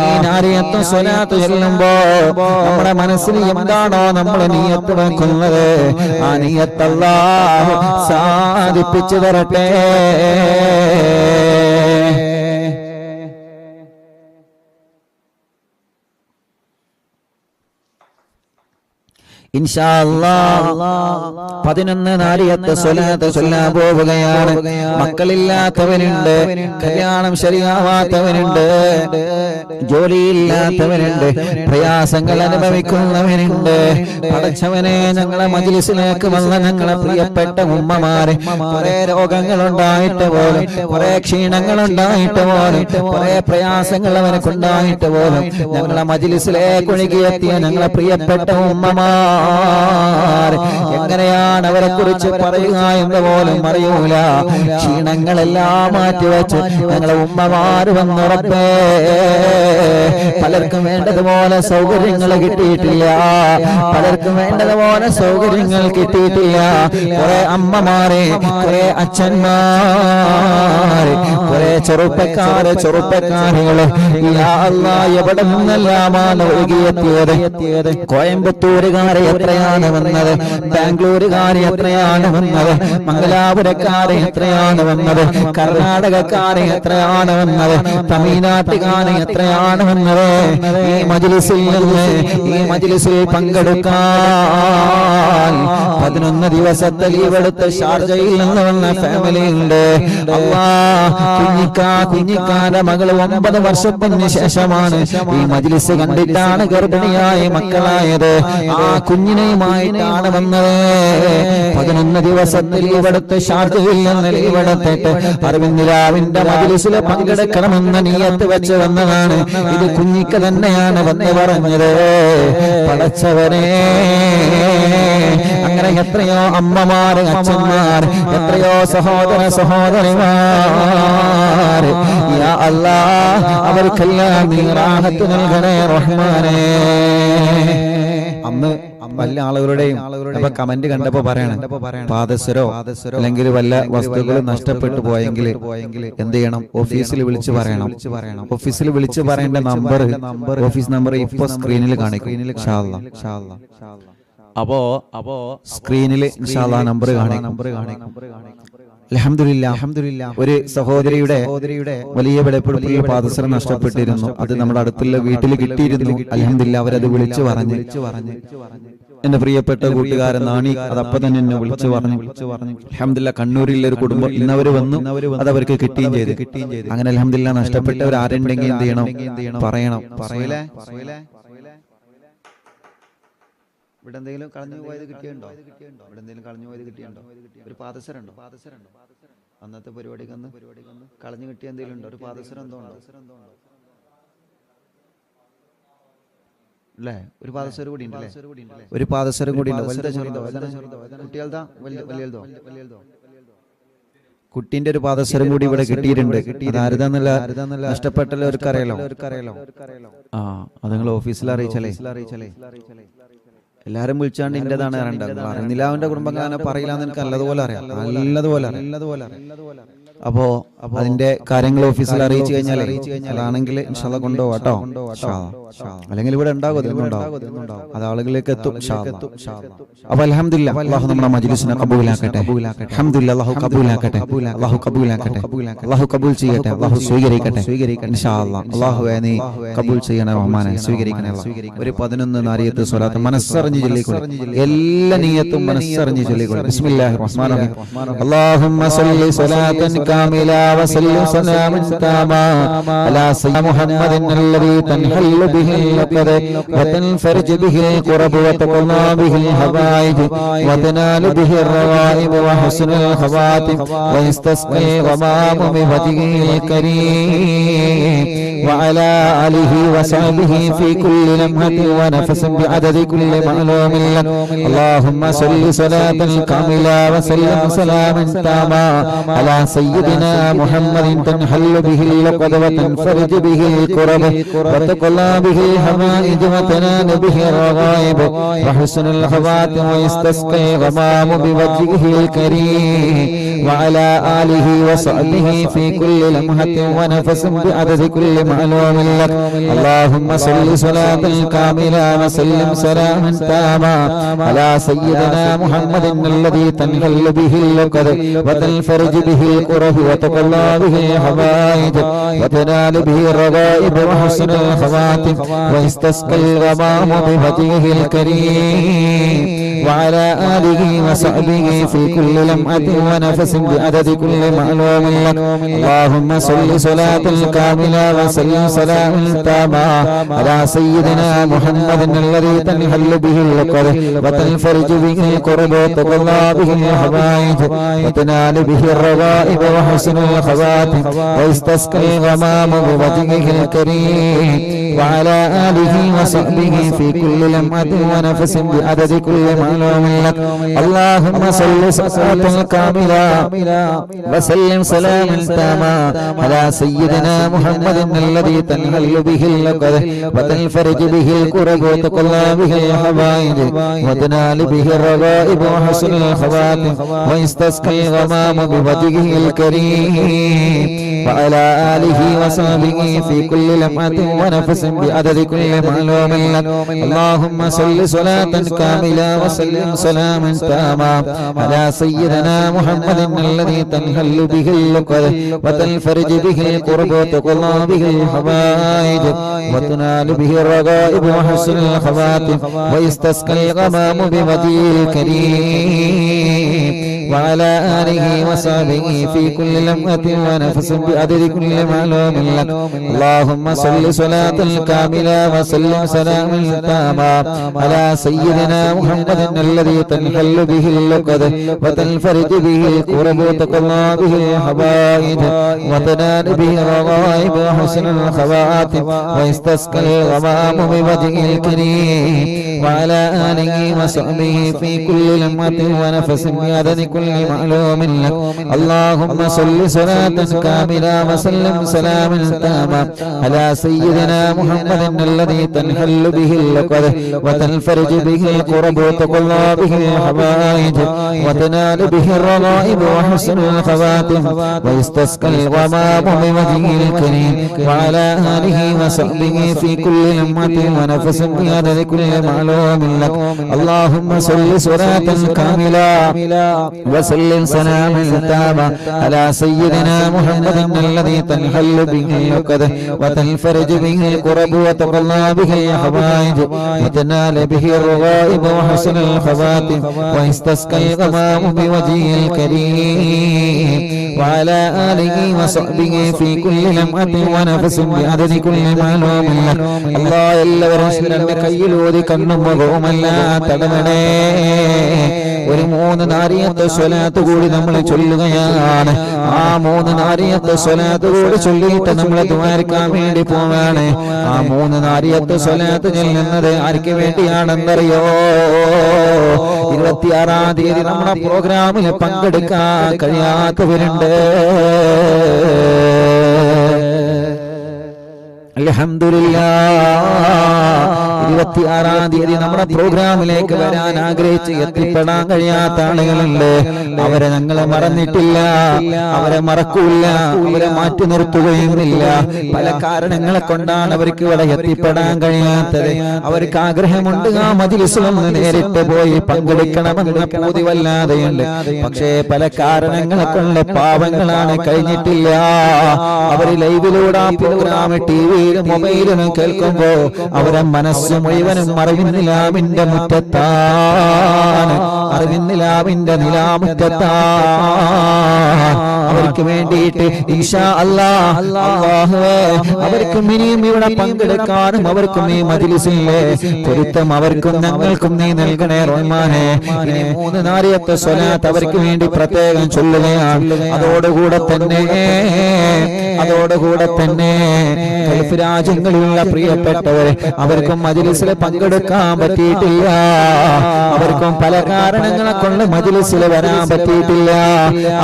ഈ നാരിയത്ത് സ്വലാത്ത് ചൊല്ലുമ്പോ നമ്മുടെ മനസ്സിൽ എന്താണോ നമ്മൾ നിയ്യത്ത് വെക്കുന്നത് ആ നിയ്യത്ത് അല്ലാഹു സാധിപ്പിച്ചു തരട്ടെ. ഇൻഷാ അല്ലാഹ് 11 നാരിയത്ത് സ്വലാത്ത് ചൊല്ലാൻ പോവുകയാണ്. മക്കളില്ലാത്തവനുണ്ട്, കല്യാണം ശരിയാവാത്തവനുണ്ട്, ജോലിയില്ലാത്തവനുണ്ട്, പ്രയാസങ്ങൾ അനുഭവിക്കുന്നവനുണ്ട്. പടച്ചവനെ, ഞങ്ങളെ മജ്‌ലിസിലേക്ക് വന്ന ഞങ്ങളെ പ്രിയപ്പെട്ട ഉമ്മമാരെ കുറെ രോഗങ്ങളുണ്ടായിട്ട് പോലും, കുറെ ക്ഷീണങ്ങളുണ്ടായിട്ട് പോലും, കുറെ പ്രയാസങ്ങൾ അവനക്കുണ്ടായിട്ട് പോലും ഞങ്ങളെ മജ്‌ലിസിലേക്ക് ഒഴുകിയെത്തിയ ഞങ്ങളെ പ്രിയപ്പെട്ട ഉമ്മമാർ എങ്ങനെയാണ് അവരെ കുറിച്ച് പറയുക എന്ന് പോലും അറിയൂല. ക്ഷീണങ്ങളെല്ലാം മാറ്റിവെച്ച് ഞങ്ങളെ ഉമ്മമാര് വന്നുറപ്പേ. പലർക്കും വേണ്ടതുപോലെ സൗകര്യങ്ങൾ കിട്ടിയിട്ടില്ല, പലർക്കും വേണ്ടതുപോലെ സൗകര്യങ്ങൾ കിട്ടിയിട്ടില്ല. കുറെ അമ്മമാരെ, കുറെ അച്ഛന്മാര്, കുറെ ചെറുപ്പക്കാരികള് എവിടെ നിന്നെല്ലാമാണ് ഒഴുകിയെത്തിയത്. കോയമ്പത്തൂരുകാരെ എത്രയാണ് വന്നത്, ബാംഗ്ലൂരുകാരെ എത്രയാണ് വന്നത്, മംഗലാപുരക്കാരെ എത്രയാണ് വന്നത്, കർണാടകക്കാരെ എത്രയാണ് വന്നത്, തമിഴ്നാട്ടുകാരെ എത്രയാണ് വന്നത്. ഈ മജ്‌ലിസിൽ നിന്ന്, ഈ മജ്‌ലിസിൽ പങ്കെടുക്കാൻ 11 ദിവസത്തെ ലീവ് എടുത്ത് ഷാർജയിൽ നിന്ന് വന്ന ഫാമിലി ഉണ്ട്. കുഞ്ഞിക്കാന്റെ മകള് 9 വർഷത്തിന് ശേഷമാണ് ഈ മജ്‌ലിസ് കണ്ടിട്ടാണ് ഗർഭിണിയായ മക്കളായത്. ആ കുഞ്ഞിനെയുമായിട്ടാണ് വന്നത്. 11 ദിവസത്തെ ലീവെടുത്ത് ഷാർജയിൽ നിന്ന് ലീവെടുത്തിട്ട് അറിവിന്ദിലാവിന്റെ മജ്‌ലിസിൽ പങ്കെടുക്കണമെന്ന് നിയ്യത്ത് വെച്ച് വന്നതാണ്. ഇത് കുഞ്ഞിക്ക് തന്നെയാണ് വന്ന് പറഞ്ഞത്. പടച്ചവനെ, അങ്ങനെ എത്രയോ അമ്മമാര്, അച്ഛന്മാർ, എത്രയോ സഹോദരിമാർ, യാ അല്ലാഹ്, അവർക്കെല്ലാം നീ റാഹത്ത് നൽകണേ റഹ്മാനേ. അന്ന് വല്ല ആളുകളുടെയും അപ്പൊ കമന്റ് കണ്ടപ്പോ പറയണം, പാദസരോ അല്ലെങ്കിൽ വല്ല വസ്തുക്കളും നഷ്ടപ്പെട്ടു പോയെങ്കിൽ എന്ത് ചെയ്യണം? ഓഫീസിൽ വിളിച്ചു പറയണം. ഓഫീസിൽ വിളിച്ചു പറയേണ്ട നമ്പർ, ഓഫീസ് നമ്പർ ഇപ്പൊ സ്ക്രീനിൽ കാണിക്കും. ഇൻഷാ അല്ലാഹ് അപ്പോ സ്ക്രീനിൽ ഇൻഷാ അല്ലാഹ് നമ്പർ കാണിക്കും. അൽഹംദുലില്ലാ, ഒരു സഹോദരിയുടെ വലിയ വിലപ്പെടുത്തിയ പാദസരം നഷ്ടപ്പെട്ടിരുന്നു. അത് നമ്മുടെ അടുത്തുള്ള വീട്ടിൽ കിട്ടിയിരുന്നു. അൽഹംദുലില്ലാ, അവരത് വിളിച്ചു പറഞ്ഞു. എന്റെ പ്രിയപ്പെട്ട കൂട്ടുകാരൻ നാണി അതപ്പം തന്നെ എന്നെ വിളിച്ചു പറഞ്ഞു. അൽഹംദുലില്ലാ, കണ്ണൂരിലെ ഒരു കുടുംബം ഇന്നവര് വന്നു, അത് അവർക്ക് കിട്ടുകയും ചെയ്തു. അങ്ങനെ അൽഹംദുലില്ലാ, നഷ്ടപ്പെട്ടവർ ആരുണ്ടെങ്കിൽ എന്ത് ചെയ്യണം? പറയണം. ഇവിടെ എന്തെങ്കിലും കളഞ്ഞു പോയത് കിട്ടിയുണ്ടോ? ഇവിടെ എന്തെങ്കിലും കളഞ്ഞു പോയത് കിട്ടിയുണ്ടോ? ഒരു പാദസരം ഉണ്ടോ? അന്നത്തെ പരിപാടിക്ക് കളഞ്ഞു കിട്ടിയ എന്തെങ്കിലും ഉണ്ടോ? ഒരു പാദസരം എന്തോ ഉണ്ടോ? അല്ലേ? ഒരു പാദസരം കൂടി ഉണ്ടല്ലേ? ഒരു പാദസരം കൂടി ഉണ്ട്. വലുതോ ചെറുതോ? കുട്ടികളുടെ വലിയതോ? കുട്ടീന്റെ ഒരു പാദസരം കൂടി ഇവിടെ കിട്ടിയിട്ടുണ്ട്. അതാരുതാന്നല്ല നഷ്ടപ്പെട്ടവർക്ക് അറിയാലോ. ആ, അത് നിങ്ങൾ ഓഫീസിൽ അറിയിച്ചല്ലേ? എല്ലാരും വിളിച്ചാണ്ട് ഇന്റേതാണ് അറിയുന്നില്ല. അവന്റെ കുടുംബക്കാരനെ പറയില്ലാന്ന് എനിക്ക് നല്ലതുപോലെ അറിയാം. അപ്പോ അതിന്റെ കാര്യങ്ങൾ ഓഫീസിൽ അറിയിച്ചു കഴിഞ്ഞാൽ അതാണെങ്കിൽ ഇൻഷാല്ലാഹ് കൊണ്ടുപോകാട്ടോ. അല്ലെങ്കിൽ ഇവിടെ ഉണ്ടാകും, അത് ആളുകളിലേക്ക് എത്തും. അപ്പൊ അൽഹംദുലില്ലാഹ്, അല്ലാഹു നമ്മുടെ മജ്‌ലിസിനെ കബൂലാക്കട്ടെ. അൽഹംദുലില്ലാഹ്, അല്ലാഹു കബൂലാക്കട്ടെ. അല്ലാഹു കബൂൽ ചെയ്യട്ടെ. അല്ലാഹു സ്വീകരിക്കട്ടെ ഇൻഷാല്ലാഹ്. അല്ലാഹുവേ, നീ കബൂൽ ചെയ്യണേ റഹ്മാനെ, സ്വീകരിക്കണേ. ഒരു 11 നാരിയത്ത് സ്വലാത്ത് മനസ്സറിഞ്ഞ് ചൊല്ലിക്കൊള്ളു. എല്ലാ നിയ്യത്തും മനസ്സറിഞ്ഞ് ചൊല്ലിക്കൊള്ളു. ബിസ്മില്ലാഹിർ റഹ്മാനിർ റഹീം. അല്ലാഹുമ്മ സ്വല്ലി സ്വലാത്തൻ കാമില വസല്ലി സലാമൻ താമാ അലാ സയ്യിദി മുഹമ്മദിൻ അല്ലദീ തൻഹല്ലു ബിഹിൽ ലഖദ വതൻഫർജു ബിഹിൽ ഖുറബ വതഖനാ ബിഹിൽ ഹവായിജ് വതനാലു ബിഹിർ റവായിബ് വഹുസ്നുൽ ഖവാതിം വയസ്തസ്ഖി ഗമാമു ബിവജ്ഹിൽ കരീം വഅലാ ആലിഹി വസഹ്ബിഹി ഫീ കുല്ലി ലംഹത്തിൻ വനഫസിൻ ബിഅദദി കുല്ലി മഅലൂമിൻ ലക. അല്ലാഹുമ്മ സ്വല്ലി സ്വലാത്തൻ കാമില വസല്ലി സലാമൻ താമാ അലാ സയ്യിദി سيدنا محمد تنحل به اللقد وتنفرج به الكرب وتقلى به الحوائج وتنال به الرغائب وحسن الخواتم ويستسقي الغمام بوجهه الكريم وعلى آله وصحبه في كل لمحة ونفس بعدد كل معلوم لك اللهم صل صلاة كاملة وسلم سلاما تاما على سيدنا محمد الذي تنحل به اللقد وتنفرج به الكرب وتقلى به الحوائج وتنال به الرغائب وحسن الخواتم ويستسقي الغمام بوجهه الكريم وعلى آله وصحبه في كل لمحة ونفس بعدد كل معلوم لك اللهم صل صلاة كاملة وسلم سلاما تاما على سيدنا محمد الذي تنحل به اللقد وتنفرج به الكرب وتقلى به الحوائج وتنال به الرغائب وحسن الخواتم ويستسقي الغمام بوجهه الكريم وعلى آله وصحبه في كل لمحة ونفس بعدد كل معلوم لك اللهم صل صلاة كاملة وسلم سلاما تاما على سيدنا محمد الذي تنحل به اللقد وتنفرج به الكرب وتقلى به الحوائج وتنال به الرغائب وحسن الخواتم ويستسقي الغمام بوجهه الكريم وعلى آله وصحبه في كل لمحة ونفس بعدد كل معلوم لك اللهم صل صلاة كاملة وسلم سلاما تاما على سيدنا محمد الذي تنحل به اللقد وتنفرج به الكرب وتقلى به الحوائج وتنال به الرغائب وحسن الخواتم ويستسقي الغمام بوجهه الكريم وعلى آله وصحبه في كل لمحة ونفس بعدد كل معلوم لك اللهم صل صلاة كاملة وسلم سلاما تاما على سيدنا محمد الذي تنحل به اللقد وتنفرج به الكرب وتقلى به الحوائج وتنال به الرغائب وحسن الخواتم ويستسقي الغمام بوجهه الكريم وعلى آله وصحبه في كل لمحة ونفس بعدد كل معلوم لك اللهم صل صلاة كاملة وسلم سلاما تاما على سيدنا محمد الذي تنحل به اللقد وتنفرج به الكرب وتقلى به الحوائج وتنال به الرغائب وحسن الخواتم ويستسقى الغمام بوجهه الكريم وعلى آله وصحبه في كل لمحة ونفس بعدد كل معلوم لك اللهم صل صلاة كاملة وسلم سلاما تاما على سيدنا محمد الذي تنحل به اللقد وتنفرج به الكرب وتقلى به الحوائج وتنال به الرغائب وحسن الخواتم ويستسقى الغمام بوجهه الكريم وعلى آله وصحبه في كل لمحة ونفس بعدد كل معلوم لك الله إلا ورسولنا കയ്യിലൂതി കണ്ണും മുഖവുമെല്ലാം തടവണേ ഒരു 3 നാരിയത്തെ സ്വലാത്ത് കൂടി നമ്മൾ ചൊല്ലുകയാണ് ആ 3 നാരിയത്തെ സ്വലാത്ത് കൂടി ചൊല്ലിയിട്ട് നമ്മൾ ദുആർക്കാൻ വേണ്ടി പോവാണ് ആ 3 നാരിയത്തെ സ്വലാത്ത് ചൊല്ലുന്നത് ആർക്ക് വേണ്ടിയാണെന്നറിയോ 26-ാം തീയതി നമ്മുടെ പ്രോഗ്രാമിൽ പങ്കെടുക്കാൻ കഴിയാത്തവരുണ്ട് അൽഹംദുലില്ലാഹ് 26-ാം തീയതി നമ്മുടെ പ്രോഗ്രാമിലേക്ക് വരാൻ ആഗ്രഹിച്ച് എത്തിപ്പെടാൻ കഴിയാത്ത ആളുകളുണ്ട് അവരെ ഞങ്ങളെ മറന്നിട്ടില്ല അവരെ മറക്കൂല അവരെ മാറ്റി നിർത്തുകയുമില്ല പല കാരണങ്ങളെ കൊണ്ടാണ് അവർക്ക് ഇവിടെ എത്തിപ്പെടാൻ കഴിയാത്തത് അവർക്ക് ആഗ്രഹമുണ്ട് ആ മജ്‌ലിസിലൊന്ന് നേരിട്ട് പോയി പങ്കെടുക്കണമെന്ന പൂതി വല്ലാതെയുണ്ട് പക്ഷേ പല കാരണങ്ങളെ കൊണ്ട് പാവങ്ങളാണ് കഴിഞ്ഞിട്ടില്ല അവർ ലൈവിലൂടെ പ്രോഗ്രാം ടിവിയിലും മൊബൈലിലും കേൾക്കുമ്പോ അവരെ മനസ്സ് മുഴുവനും അറിവിന്നിലാമിന്റെ മുറ്റത്താണ് അറിവിന്നിലാമിന്റെ നിലാമുറ്റത്താണ് അവർക്ക് വേണ്ടിയിട്ട് ഇൻഷാ അല്ലാഹ് അല്ലാഹുവേ അവർക്കും ഇനിയും ഇവിടെ പങ്കെടുക്കാനും അവർക്കും ഈ മജ്‌ലിസിലെ പൊരുത്തം അവർക്കും ഞങ്ങൾക്കും നീ നൽകണേ റഹ്മാനേ ഇനി 3 നാരിയത്തെ സ്വലാത്ത് അവർക്ക് വേണ്ടി പ്രത്യേകം ചൊല്ലുകയാണ് അതോടുകൂടെ തന്നെ ഗൾഫ് രാജ്യങ്ങളിലുള്ള പ്രിയപ്പെട്ടവരെ അവർക്കും മജ്‌ലിസിൽ പങ്കെടുക്കാൻ പറ്റിയിട്ടില്ല അവർക്കും പല കാരണങ്ങളെ കൊണ്ട് മജ്‌ലിസിൽ വരാൻ പറ്റിയിട്ടില്ല.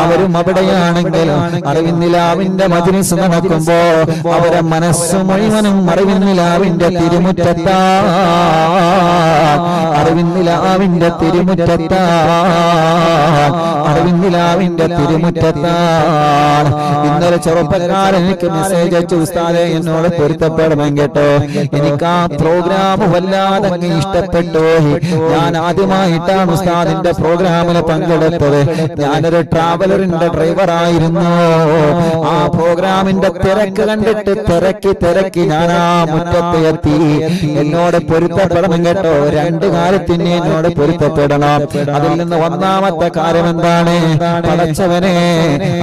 അവരും അവിടെയാണെങ്കിലും അറിവിന്നിലാവിന്റെ മജ്‌ലിസ് നടക്കുമ്പോ അവരെ മനസ്സ് മുഴുവനും അറിവിന്നിലാവിന്റെ തിരുമുറ്റത്താ, അറിവിന്നിലാവിന്റെ തിരുമുറ്റത്താ, അറിവിന്നിലാവിന്റെ തിരുമുറ്റത്താണ്. ഇന്നലെ ചെറുപ്പക്കാരൻ എനിക്ക് മെസ്സേജ് അയച്ചു, ഉസ്താദേ എന്നോട് പൊരുത്തപ്പെടണം കേട്ടോ, എനിക്ക് ആ പ്രോഗ്രാം വല്ലാതെ ഇഷ്ടപ്പെട്ടു. ഞാൻ ആദ്യമായിട്ടാണ് ഉസ്താദിന്റെ പ്രോഗ്രാമിൽ പങ്കെടുത്തത്. ഞാനൊരു ട്രാവലറിന്റെ ഡ്രൈവറായിരുന്നു. ആ പ്രോഗ്രാമിന്റെ തിരക്ക് കണ്ടിട്ട് തിരക്കി ഞാൻ ആ മുറ്റത്ത് എത്തി. എന്നോട് പൊരുത്തപ്പെടണം കേട്ടോ, രണ്ട് കാര്യത്തിന് എന്നോട് പൊരുത്തപ്പെടണം. അതിൽ നിന്ന് ഒന്നാമത്തെ കാര്യം എന്താണ്? പടച്ചവനെ,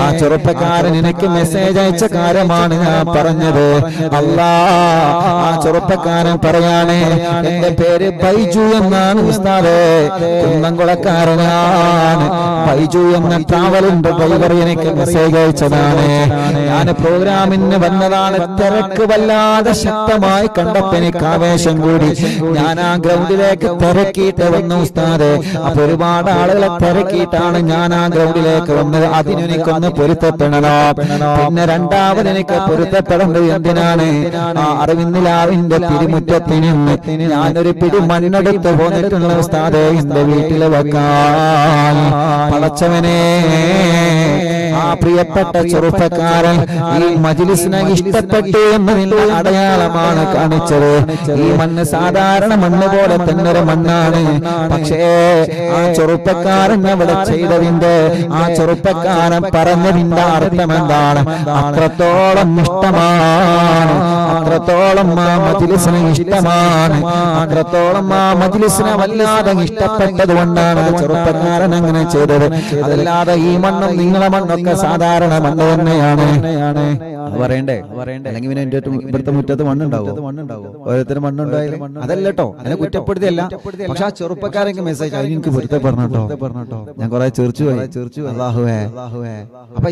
ആ ചെറുപ്പക്കാരൻ എനിക്ക് മെസ്സേജ് അയച്ച കാര്യമാണ് ഞാൻ പറഞ്ഞത്. അല്ലാ, ആ ചെറുപ്പക്കാരൻ പറയാണ്, എന്റെ പേര് ബൈജു എന്നാണ് ഉസ്താദേ, കുന്നംകുളക്കാരനാണ്. ബൈജു എന്ന ട്രാവലിന്റെ ഡ്രൈവർ എനിക്ക് മെസ്സേജ് അയച്ചതാണ്. ഞാൻ പ്രോഗ്രാമിന് വന്നതാണ്. തിരക്ക് വല്ലാതെ ശക്തമായി കണ്ടപ്പോ എനിക്ക് ആവേശം കൂടി. ഞാൻ ആ ഗ്രൗണ്ടിലേക്ക് തിരക്കിയിട്ട് വന്നു ഉസ്താദേ. അപ്പൊ ഒരുപാട് ആളുകളെ തിരക്കിയിട്ടാണ് ഞാൻ ആ ഗ്രൗണ്ടിലേക്ക് വന്നത്. അതിനെനിക്കൊന്ന് പൊരുത്തപ്പെടണോ. പിന്നെ രണ്ടാമത് എനിക്ക് പൊരുത്തപ്പെടേണ്ടത് എന്തിനാണ്? ആ അറിവിന്നിലാവിന്റെ തിരുമുറ്റത്തിന് ഞാനൊരു പിടി മണ്ണെടുത്ത് പോന്നിട്ടുള്ള ഉസ്താദേ എന്റെ വീട്ടിൽ വെക്കാൻ. പടച്ചവനെ, ആ പ്രിയപ്പെട്ട ചെറുപ്പക്കാരൻ ഈ മജ്‌ലിസിനെ ഇഷ്ടപ്പെട്ടു എന്നതിന്റെ അടയാളമാണ് കാണിച്ചത്. ഈ മണ്ണ് സാധാരണ മണ്ണ് പോലെ തന്നെ ഒരു മണ്ണാണ്. പക്ഷേ ആ ചെറുപ്പക്കാരൻ അവിടെ ചെയ്തതിന്റെ, ആ ചെറുപ്പക്കാരൻ പറഞ്ഞതിന്റെ അർത്ഥം എന്താണ്? അത്രത്തോളം ഇഷ്ടമാണ്, അത്രത്തോളം ആ മജ്‌ലിസിനെ ഇഷ്ടമാണ്, അത്രത്തോളം ആ മജ്‌ലിസിനെ വല്ലാതെ ഇഷ്ടപ്പെട്ടത് കൊണ്ടാണ് ചെറുപ്പക്കാരൻ അങ്ങനെ ചെയ്തത്. അതല്ലാതെ ഈ മണ്ണും നിങ്ങളെ മണ്ണൊക്കെ സാധാരണ മണ്ണ് തന്നെയാണ് പറയണ്ടേ. അല്ലെങ്കിൽ പിന്നെ എന്റെ ഇവിടുത്തെ മുറ്റത്ത് മണ്ണുണ്ടാവോ? ഓരോരുത്തരും മണ്ണുണ്ടായാലും അതല്ലോ, അതിനെ കുറ്റപ്പെടുത്തിയല്ല. പക്ഷെ ആ ചെറുപ്പക്കാരെങ്കിൽ മെസ്സേജ് അതിന് എനിക്ക് പൊരുത്തപ്പെടണട്ടോ, ഞാൻ കുറെ ചെറിച്ചു അല്ലാഹുവേ. അപ്പൊ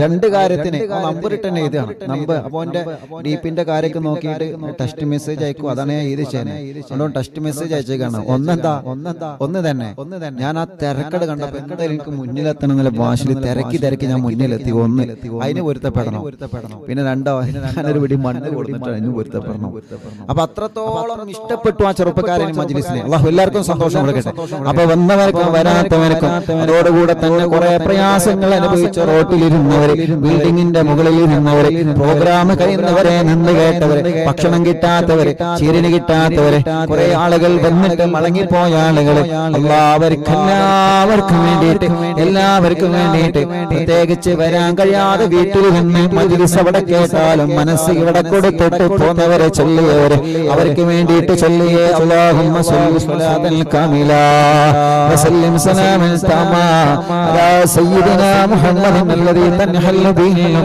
രണ്ട് കാര്യത്തിന് നമ്പർ ഇട്ടെന്നെ എഴുതുകയാണ്. നമ്പർ അപ്പൊ എന്റെ ഡീപ്പിന്റെ കാര്യമൊക്കെ നോക്കിയിട്ട് ടെക്സ്റ്റ് മെസ്സേജ് അയക്കും. അതാണ് ഞാൻ എഴുതി ചെയ്യുന്നത്. അതുകൊണ്ട് ടെക്സ്റ്റ് മെസ്സേജ് അയച്ചേക്കാണ്. ഒന്ന് തന്നെ ഞാൻ ആ തിരക്കട് കണ്ടപ്പോ എന്തായാലും എനിക്ക് മുന്നിലെത്തണം എന്നുള്ള ഭാഷയിൽ തിരക്കി ഞാൻ മുന്നിലെത്തി. ഒന്ന് അതിന് പൊരുത്തപ്പെടണം. പിന്നെ ഞാനൊരു പിടി മണ്ണ് കൊടുത്തിട്ട് അതിന് പൊരുത്തപ്പെടണം. അപ്പൊ അത്രത്തോളം ഇഷ്ടപ്പെട്ടു ആ ചെറുപ്പക്കാരൻ മജ്‌ലിസിനെ. അല്ലാഹു എല്ലാവർക്കും സന്തോഷം കൊടുക്കട്ടെ. അപ്പൊ വന്നവർക്കും വരാത്തവർക്കും അതോടുകൂടെ തന്നെ കുറെ പ്രയാസങ്ങൾ അനുഭവിച്ച റോട്ടിലിരുന്നവര്, ബിൽഡിങ്ങിന്റെ മുകളിലിരുന്നവര്, പ്രോഗ്രാം കഴിയുന്നവരെ, നിന്ന് കേട്ടവര്, ഭക്ഷണം കിട്ടാത്തവര്, ചീരിന് കിട്ടാത്തവര്, കുറെ ആളുകൾ വന്നിട്ട് മടങ്ങിപ്പോയ ആളുകള്, എല്ലാവർക്കും വേണ്ടിയിട്ട് പ്രത്യേകിച്ച് വരാൻ കഴിയാതെ വീട്ടിൽ നിന്ന് മജ്‌ലിസ് അവിടെ കേട്ടാലും മനസ്സ് ഇവിടെ കൊടുത്തിട്ട് പോന്നവരെ ചൊല്ലിയവര്, അവർക്ക് വേണ്ടിയിട്ട് ചൊല്ലിയേ അല്ലാഹുമ്മ സ്വല്ലി സ്വലാത്തൻ കാമില വസല്ലിം സലാമൻ തമാ അലാ സയ്യിദിനാ മുഹമ്മദിൻ അല്ലദീ തൻഹല്ലു ബിഹിൽ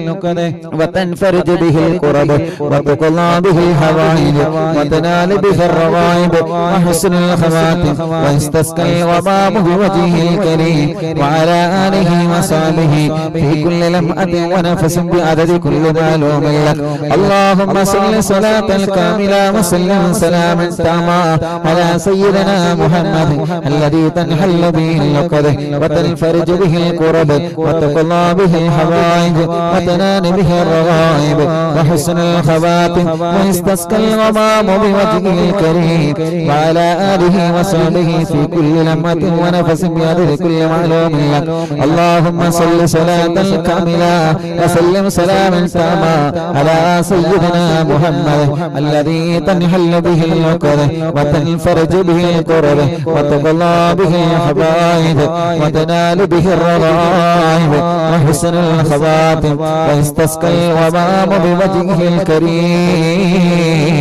നുഖദ വതൻഫർജു ബിഹിൽ ഖുറബ വതഖല്ലാ ബിഹിൽ ഹവായിജ് വതനാലു ബിഹിർ റവായിബ് വഹുസ്നുൽ ഖവാതിം വയസ്തസ്കൽ വബാബു ബിവജ്ഹിൽ കരീം വഅലാ ആലിഹി വസഹബിഹി ഫീ കുല്ലി ലംഅത്തിൻ വനഫസിൻ بعدد كل معلوم لك اللهم صل صلاة كاملة وسلم سلاما تاما على سيدنا محمد الذي تنحل به العقد وتنفرج به الكرب وتقضى به الحوائج وتنال به الرغائب وحسن الخواتم ويستسقى الغمام بوجهه الكريم وعلى آله وصحبه في كل لمحة ونفس بعدد كل معلوم لك اللهم صل صلاة كاملة وسلم سلاما تاما على سيدنا محمد الذي تنحل به العقد وتنفرج به الكرب وتقضى به الحوائج وتنال به الرغائب وحسن الخواتم ويستسقى الغمام بوجهه الكريم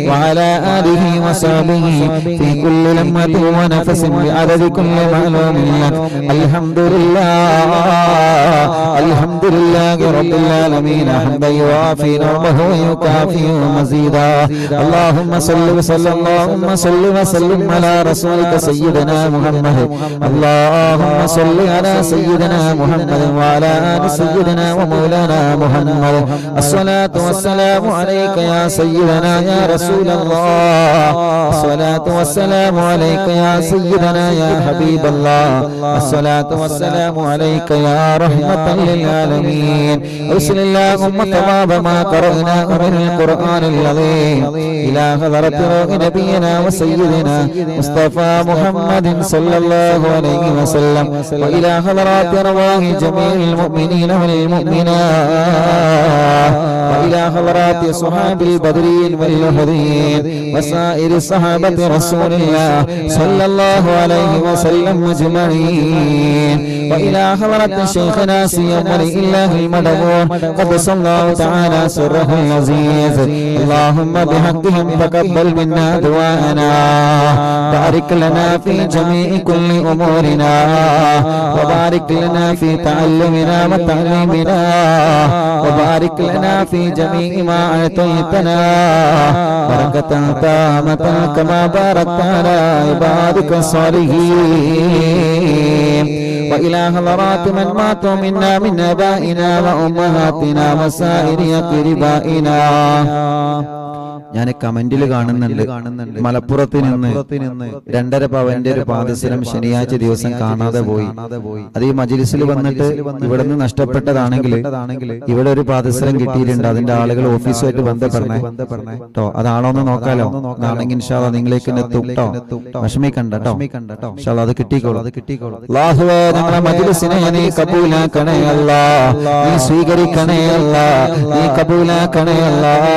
وعلى آله وصحبه في كل لمحة ونفس بعدد كل معلوم لك الحمد لله رب العالمين حمدا يوافي نعمه ويكافئ مزيدا اللهم صل وسلم على رسولك سيدنا محمد اللهم صل على سيدنا محمد وعلى آل سيدنا ومولانا محمد الصلاة والسلام عليك يا سيدنا يا رسول الله അസ്സലാത്തു വസ്സലാമു അലൈക യാ സയ്യിദനാ യാ ഹബീബല്ലാഹ് അസ്സലാത്തു വസ്സലാമു അലൈക യാ റഹ്മത്തൽ ലിൽ ആലമീൻ ബിസ്മില്ലാഹിമ്മ തവാബ മാ ഖറഅനാഹു മിനൽ ഖുർആനിൽ അദീം ഇലാ ഹദറത്തി നബിയിനാ വസയ്യിദിനാ മുസ്തഫ മുഹമ്മദിൻ സല്ലല്ലാഹു അലൈഹി വസല്ലം വഇലാ ഹദറത്തി അർവാഹി ജമീഇൽ മുഅ്മിനീന വൽ മുഅ്മിനാത്ത് വഇലാ ഹദറത്തി സ്വഹാബിൽ ബദ്രീൻ വൽ ഹദീൻ വസായിരി സ്വഹാബത്തി റസൂലില്ലാഹ് സല്ലല്ലാഹു അലൈഹി വസല്ലം അജ്മഈൻ വഇലാ ഹദറത്തി ശൈഖനാ സിയം വലില്ലാഹിൽ മദബൂർ ഖദ്ദസല്ലാഹു തആല സിർറഹുൽ അസീസ് اللهم بحقهم تقبل منا دعاءنا بارك لنا في جميع كل أمورنا وبارك لنا في تعلمنا وتعليمنا وبارك لنا في جميع ما أعطيتنا بركة تامة كما باركت على عبادك الصالحين وإلى حضرات من ماتوا منا من آبائنا وأمهاتنا وسائر أقربائنا. ഞാൻ കമന്റിൽ കാണുന്നുണ്ട് മലപ്പുറത്ത് നിന്ന് 2.5 പവന്റെ ഒരു പാദസരം ശനിയാഴ്ച ദിവസം കാണാതെ പോയി. അത് ഈ മജ്‌ലിസിൽ വന്നിട്ട് ഇവിടെ നിന്ന് നഷ്ടപ്പെട്ടതാണെങ്കിൽ ഇവിടെ ഒരു പാദസരം കിട്ടിയിട്ടുണ്ട്. അതിന്റെ ആളുകൾ ഓഫീസുമായിട്ട് ബന്ധപ്പെടണേ കേട്ടോ. അതാണോന്ന് നോക്കാലോ. ആണെങ്കിൽ ഇൻഷാ അല്ലാഹ് നിങ്ങളിലേക്ക് എത്തും കേട്ടോ. വിഷമിക്കണ്ട കേട്ടോ. ഇൻഷാ അല്ലാഹ് അത് കിട്ടിക്കോളും. അല്ലാഹുവേ ഞങ്ങളുടെ മജ്‌ലിസിനെ നീ കബൂലാക്കണേ അല്ലാഹ്. നീ സ്വീകരിക്കണേ അല്ലാഹ്. നീ കബൂലാക്കണേ അല്ലാഹ്.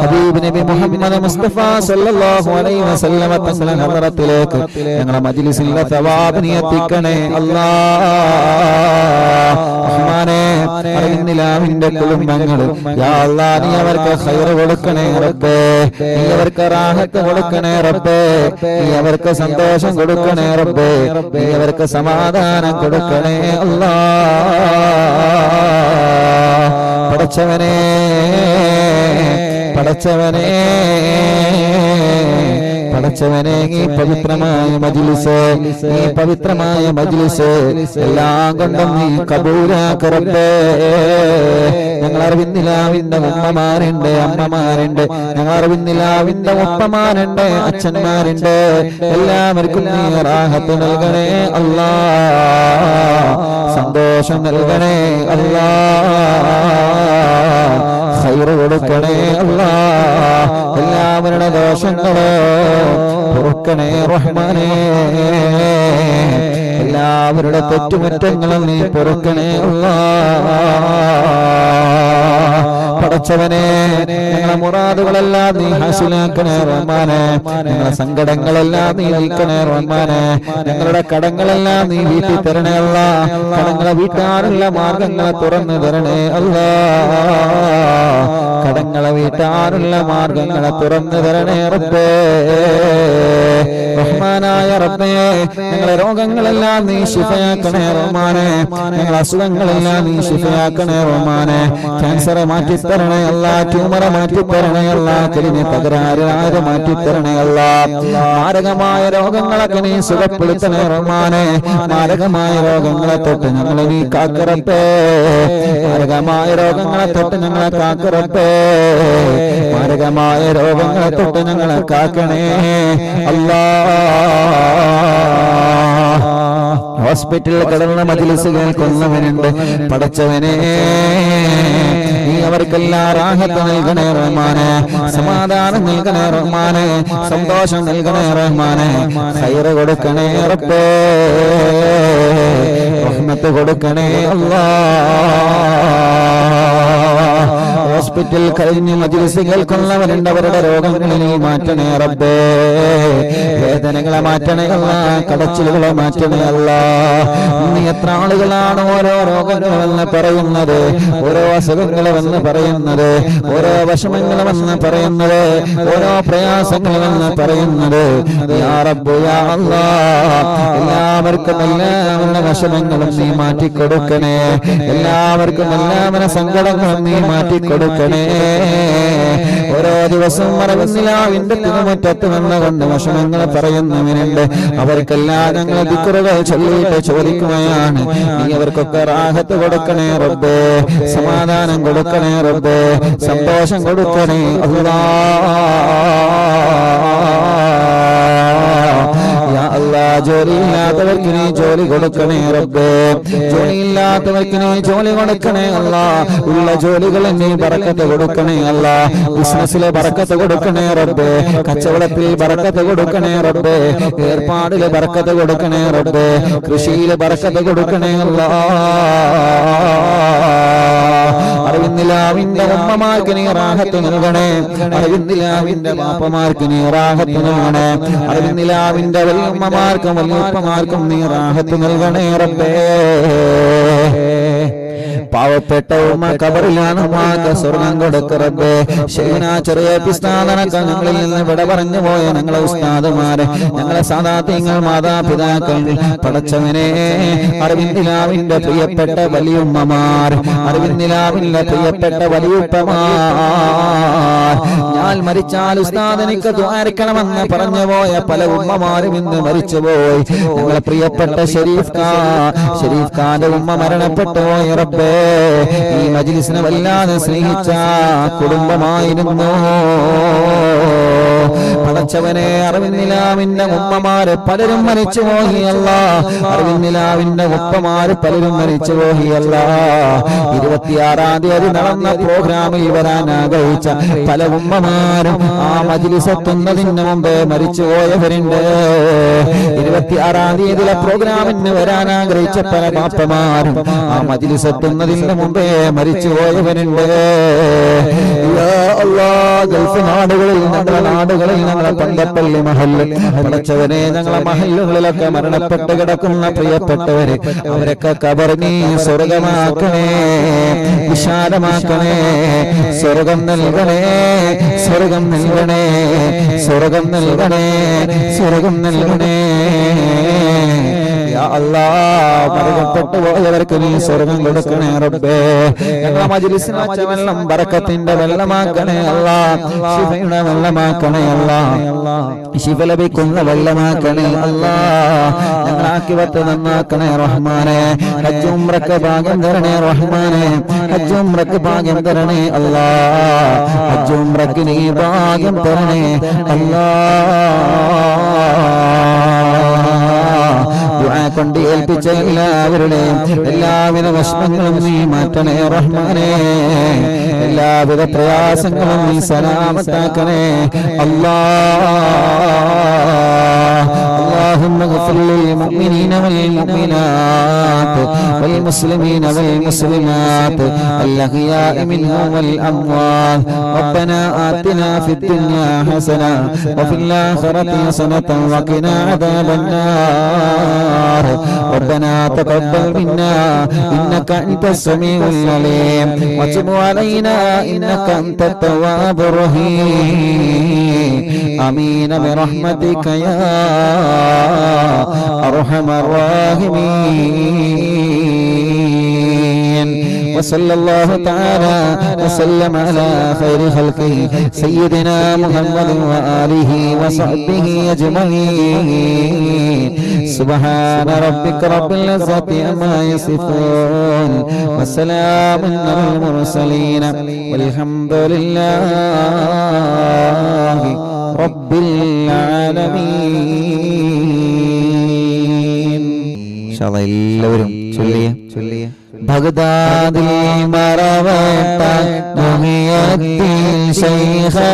ഹബീബ് നബി മുഹമ്മദ് മുസ്തഫ സല്ലല്ലാഹു അലൈഹി വസല്ലം തങ്ങളുടെ ഹദറത്തിലേക്ക് ഞങ്ങളുടെ മജ്‌ലിസിലെ സവാബ് നീ എത്തിക്കണേ അല്ലാഹ്. റഹ്മാനേ അറിവിന്റെ കുടുംബങ്ങൾ യാ അല്ലാഹ് നീ അവർക്ക് ഖൈർ കൊടുക്കണേ റബ്ബേ. നീ അവർക്ക് റാഹത്ത് കൊടുക്കണേ റബ്ബേ. നീ അവർക്ക് സന്തോഷം കൊടുക്കണേ റബ്ബേ. നീ അവർക്ക് സമാധാനം കൊടുക്കണേ അല്ലാഹ്. പടച്ചവനേ പടച്ചവനെ ഈ പവിത്രമായ മജ്‌ലിസ് എല്ലാം കൊണ്ടും നീ കബൂലാക്ക് റബ്ബേ. ഞങ്ങൾ അറിവിന്നിലാവിന്റെ ഉമ്മമാരുണ്ട്, അമ്മമാരുണ്ട്. ഞങ്ങൾ അറിവിന്നിലാവിന്റെ ഉപ്പമാരുണ്ട്, അച്ഛന്മാരുണ്ട്. എല്ലാവർക്കും നീ റാഹത്ത് നൽകണേ അല്ലാഹ്. സന്തോഷം നൽകണേ അല്ലാഹ്. ഖൈർ കൊടുക്കണേ അല്ലാഹ്. എല്ലാവരുടെ ദോഷങ്ങളോ പൊറുക്കണേ റഹ്മാനേ. എല്ലാവരുടെ തെറ്റുകുറ്റങ്ങളും നീ പൊറുക്കണേ അല്ലാഹ്. പടച്ചവനെ ഞങ്ങളുടെ മുറാദുകളെല്ലാം നീ ഹാസിലാക്കണേ റഹ്മാനേ. ഞങ്ങളുടെ സങ്കടങ്ങളെല്ലാം നീ നീക്കണേ റഹ്മാനേ. ഞങ്ങളുടെ കടങ്ങളെല്ലാം നീ വീട്ടി തരണേ അല്ലാഹ്. കടങ്ങളെ വീട്ടാനുള്ള മാർഗങ്ങളെ തുറന്നു തരണേ അല്ലാഹ്. കടങ്ങളെ വീട്ടാനുള്ള മാർഗങ്ങളെ തുറന്നു തരണേ റബ്ബേ. റഹ്മാനായ റബ്ബേ ഞങ്ങളുടെ രോഗങ്ങളെല്ലാം നീ ശിഫയാക്കണേ റഹ്മാനേ. ഞങ്ങളുടെ അസുഖങ്ങളെല്ലാം നീ ശിഫയാക്കണേ റഹ്മാനേ. ക്യാൻസറെ മാറ്റിത്തരണേ അല്ലാഹ്. ട്യൂമറെ മാറ്റിത്തരണേ അല്ലാഹ്. കലിനെ തകരാറ് മാറ്റിത്തരണേ അല്ലാഹ്. മാരകമായ രോഗങ്ങളൊക്കെ നീ സുഖപ്പെടുത്തണേ റഹ്മാനേ. മാരകമായ രോഗങ്ങളെ തൊട്ട് ഞങ്ങളെ നീ കാക്കറപ്പേ. മാരകമായ രോഗങ്ങളെ തൊട്ട് ഞങ്ങളെ കാക്കറപ്പേ. മാരകമായ രോഗങ്ങളെ തൊട്ട് ഞങ്ങളെ കാക്കണേ അല്ലാഹ്. ഹോസ്പിറ്റലിൽ കിടന്ന മജ്‌ലിസ് കേൾക്കുന്നവനുണ്ട്. പടച്ചവനെ നീ അവർക്കെല്ലാം റാഹത്ത് നൽകണേ റഹ്മാനേ. സമാധാനം നൽകണേ റഹ്മാനേ. സന്തോഷം നൽകണേ റഹ്മാനേ. ഖൈർ കൊടുക്കണേ റബ്ബേ. റഹ്മത്ത് കൊടുക്കണേ അല്ലാഹ്. ഹോസ്പിറ്റൽ കഴിഞ്ഞ് മജ്‌ലിസ് കേൾക്കുന്നവരുണ്ട്. അവരുടെ രോഗങ്ങളെ നീ മാറ്റണേ റബ്ബേ. വേദനകളെ മാറ്റണേ അല്ലാഹ്. കടച്ചിലുകളെ മാറ്റണേ അല്ലാഹ്. ഇന്ന് എത്ര ആളുകളാണ് ഓരോ രോഗങ്ങളെന്ന് പറയുന്നത്, ഓരോ അസുഖങ്ങളെന്ന് പറയുന്നത്, ഓരോ വിഷമങ്ങളെന്ന് പറയുന്നത്, ഓരോ പ്രയാസങ്ങളെന്ന് പറയുന്നത്. യാ റബ്ബ് യാ അല്ലാഹ് എല്ലാവർക്കും എല്ലാവരുടെ വിഷമങ്ങളും നീ മാറ്റിക്കൊടുക്കണേ. എല്ലാവർക്കും എല്ലാവരുടെ സങ്കടങ്ങളും നീ മാറ്റിക്കൊടുക്കണേ. ഓരോ ദിവസവും മറവിന്നിലാവിന്റെ തിരുമുറ്റത്ത് വന്നുകൊണ്ട് വിഷമങ്ങൾ പറയുന്നവനുണ്ട്. അവർക്കെല്ലാം ഞങ്ങൾ ദിക്റുകൾ ചൊല്ലിയിട്ട് ചോദിക്കുകയാണ്, നീ അവർക്കൊക്കെ റാഹത്ത് കൊടുക്കണേ റബ്ബേ. സമാധാനം കൊടുക്കണേ റബ്ബേ. സന്തോഷം കൊടുക്കണേ അല്ലാഹ്. ജോലിയില്ലാത്തവർക്ക് നീ ജോലി കൊടുക്കണേ റബ്ബേ, ജോലിയില്ലാത്തവർക്ക് നീ ജോലി കൊടുക്കണേ അല്ലാ, ഉള്ള ജോലികളിൽ നീ ബറക്കത്ത് കൊടുക്കണേ അല്ലാ, ബിസിനസ്സിലെ ബറക്കത്ത് കൊടുക്കണേ റബ്ബേ, കച്ചവടത്തിൽ ബറക്കത്ത് കൊടുക്കണേ റബ്ബേ, ഏർപ്പാടിലെ ബറക്കത്ത് കൊടുക്കണേ റബ്ബേ, കൃഷിയിലെ ബറക്കത്ത് കൊടുക്കണേ അല്ലാ. അറിവിന്ദിലാവിന്റെ ഉമ്മമാർക്ക് നീ റാഹത്ത് നൽകണേ, അറിവിന്ദിലാവിന്റെ ബാപ്പമാർക്ക് നീ റാഹത്ത് നൽകണേ, അറിവിന്ദിലാവിന്റെ വല്യമ്മമാർക്കും വല്യപ്പമാർക്കും നീ റാഹത്ത് നൽകണേ റബ്ബേ. പാവപ്പെട്ട ഉമ്മ കബറിലാണ് ഉമ്മാക്ക് സ്വർഗം കൊടുക്ക റബ്ബേ. ശൈഖുനാ ചെറിയ പിസ്താദനക്ക് ഞങ്ങളിൽ നിന്ന് വിട പറഞ്ഞു പോയ ഞങ്ങളെ ഉസ്താദുമാരെ, ഞങ്ങളെ സാദാത്യങ്ങൾ മാതാപിതാക്കൾ, പടച്ചവനെ അറിവിന്ദിലാവിന്റെ പ്രിയപ്പെട്ട വലിയുമ്മമാർ, അറിവിന്ദിലാവിന്റെ പ്രിയപ്പെട്ട വലിയുപ്പമാർ, ഞാൻ മരിച്ചാൽ ഉസ്താദ് എനിക്ക് ദ്വാരിക്കണമെന്ന് പറഞ്ഞു പോയ പല ഉമ്മമാരും ഇന്ന് മരിച്ചുപോയി. ഞങ്ങളെ പ്രിയപ്പെട്ട ഷരീഫ് ഖാന്റെ ഉമ്മ മരണപ്പെട്ടു പോയി റബ്ബേ. ഈ മജ്ലിസിനെ വല്ലാതെ സ്നേഹിച്ച കുടുംബമായിരുന്നു പടച്ചവനെ. അറിവിന്ദിലാവിന്റെ ഉമ്മമാര് പലരും മരിച്ചു പോയിയല്ല, അറിവിന്ദിലാവിന്റെ ഉപ്പമാര് പലരും മരിച്ചു പോയിയല്ല. 26-ാം തീയതി നടന്ന പ്രോഗ്രാമിൽ വരാൻ ആഗ്രഹിച്ച പല ഉമ്മമാരും ആ മജ്ലിസ് എത്തുന്നതിന് മുമ്പേ മരിച്ചു പോയവരുണ്ട്. 26-ാം തീയതിയിലെ പ്രോഗ്രാമിന് വരാൻ ആഗ്രഹിച്ച പല ബാപ്പമാരും ആ മജ്ലിസ് എത്തുന്നതിന് മുമ്പേ മരിച്ചു പോയവരുണ്ട്. ഗൾഫ് നാടുകളിൽ, ഞങ്ങളുടെ നാടുകളിൽ, ഞങ്ങളെ പന്തപ്പള്ളി മഹല്ല്, പടച്ചവനെ ഞങ്ങളെ മഹല്ലുകളിലൊക്കെ മരണപ്പെട്ട് കിടക്കുന്ന പ്രിയപ്പെട്ടവര്, അവരൊക്കെ ഖബർ നീ സ്വർഗമാക്കണേ, വിശാലമാക്കണേ, സ്വർഗം നൽകണേ, സ്വർഗം നൽകണേ, സ്വർഗം നൽകണേ, സ്വർഗം നൽകണേ. യാ അല്ലാഹ്, മരണപ്പെട്ടു പോയവർക്ക് നീ സ്വർഗം കൊടുക്കണേ റബ്ബേ. ഞങ്ങളെ മജ്ലിസിനെ വെച്ച വെള്ളം ബറക്കത്തിന്റെ വെള്ളമാക്കണേ അല്ലാഹ്, ശിഫയുടെ വെള്ളമാക്കണേ അല്ലാഹ്, ശിഫ ലഭിക്കുന്ന വെള്ളമാക്കണേ അല്ലാഹ്. ഞങ്ങളെ ആഖിറത്ത് നന്നാക്കണേ റഹ്മാനേ. ഹജ്ജ് ഉംറക്ക് ഭാഗ്യം തരണേ റഹ്മാനേ, ഹജ്ജ് ഉംറക്ക് ഭാഗ്യം തരണേ അല്ലാഹ്, ഹജ്ജ് ഉംറക്ക് നീ ഭാഗ്യം തരണേ അല്ലാഹ്. ദുആ കൊണ്ട് ഏൽപ്പിച്ച എല്ലാവരുടെയും എല്ലാവിധ വിഷമങ്ങളും നീ മാറ്റണേ റഹ്മാനേ, എല്ലാവിധ പ്രയാസങ്ങളും നീ സലാമത്താക്കണേ അല്ലാഹ്. اللهم اغفر للمؤمنين والمؤمنات والمسلمين والمسلمات الأحياء منهم والأموات. ربنا آتنا في الدنيا حسنة وفي الآخرة حسنة وقنا عذاب النار. ربنا تقبل منا إنك أنت السميع العليم وتب علينا إنك أنت التواب الرحيم. آمين برحمتك يا أرحم الراحمين. وصلى الله تعالى وسلم على خير خلقه سيدنا محمد وآله وصحبه أجمعين. سبحان ربك رب العزة عما يصفون وسلام على المرسلين والحمد لله رب العالمين. إن شاء الله എല്ലാവരും ചൊല്ലിയ ബഗ്ദാദിൽ മറവട്ട മുഹിയദ്ദീൻ ശൈഖ്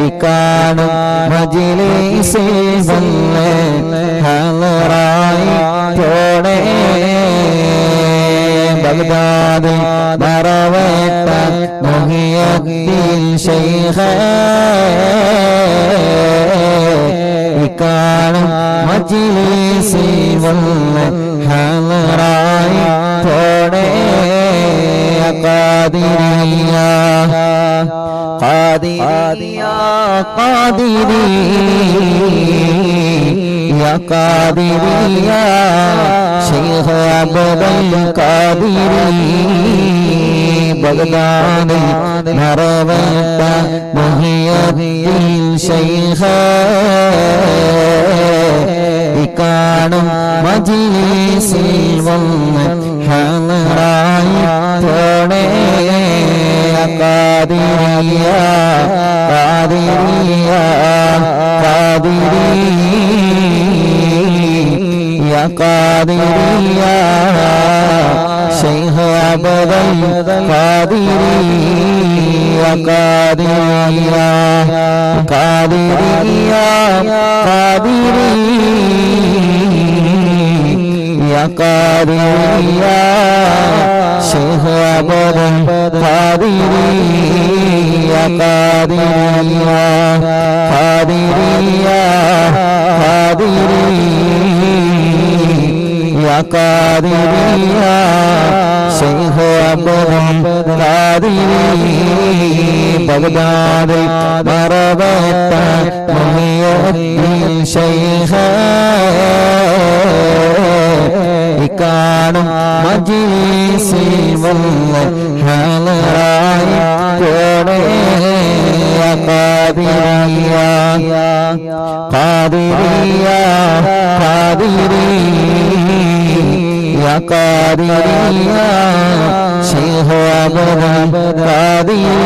ഇക്കാണും മജ്ലിസിൽ വന്ന് ഹളറായി പോണേ. ബഗ്ദാദിൽ മറവട്ട മുഹിയദ്ദീൻ ശൈഖ് ഇക്കാണും മജ്ലിസിൽ വന്ന് ഹളറായി പോണേ. ഖാദിരിയ ഖാദിരിയ ഖാദിരിയ ഖാദിരിയ ശൈഖ് അബ്ദുൽ ഖാദിരി. ബഗ്ദാദിൽ മറവട്ട മുഹിയദ്ദീൻ ശൈഖ് ഇക്കാണും മജ്ലിസിൽ വന്ന് ഹളറായി പോണേ. ഖാദിരിയ ഖാദിരിയ يا قادري يا شيخ عبد القادري يا قادري يا قادري يا قادري يا قادري يا شيخ عبد القادري يا قادري يا قادري يا قادري يا قادري يا شيخ عبد القادري بغداد مربط محي الدين شيخ കാണും മജ്‌ലിസിൽ വന്ന ഹലറായി കോണേ ഖാദിരിയ ഖാദിരിയ ഖാദിരി യാ ഖാദിരിയ ശൈഖ് അബ്ദുൽ ഖാദിരി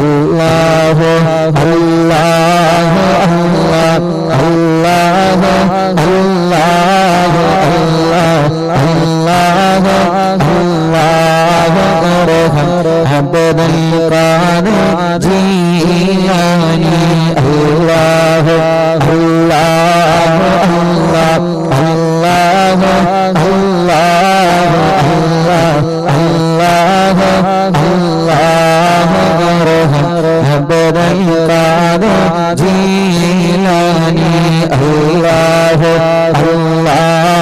അല്ലാഹു അല്ലാഹു അല്ലാഹു അല്ലാഹു അല്ലാഹു അല്ലാഹു അല്ലാഹു അബ്ദുൽ ഖാദിർ ജീലാനി അല്ലാഹു അല്ലാഹു അല്ലാഹു അല്ലാഹു അല്ലാഹു അല്ലാഹു അബ്ദുൽ ഖാദിർ ജീലാനി അല്ലാഹു അല്ലാഹു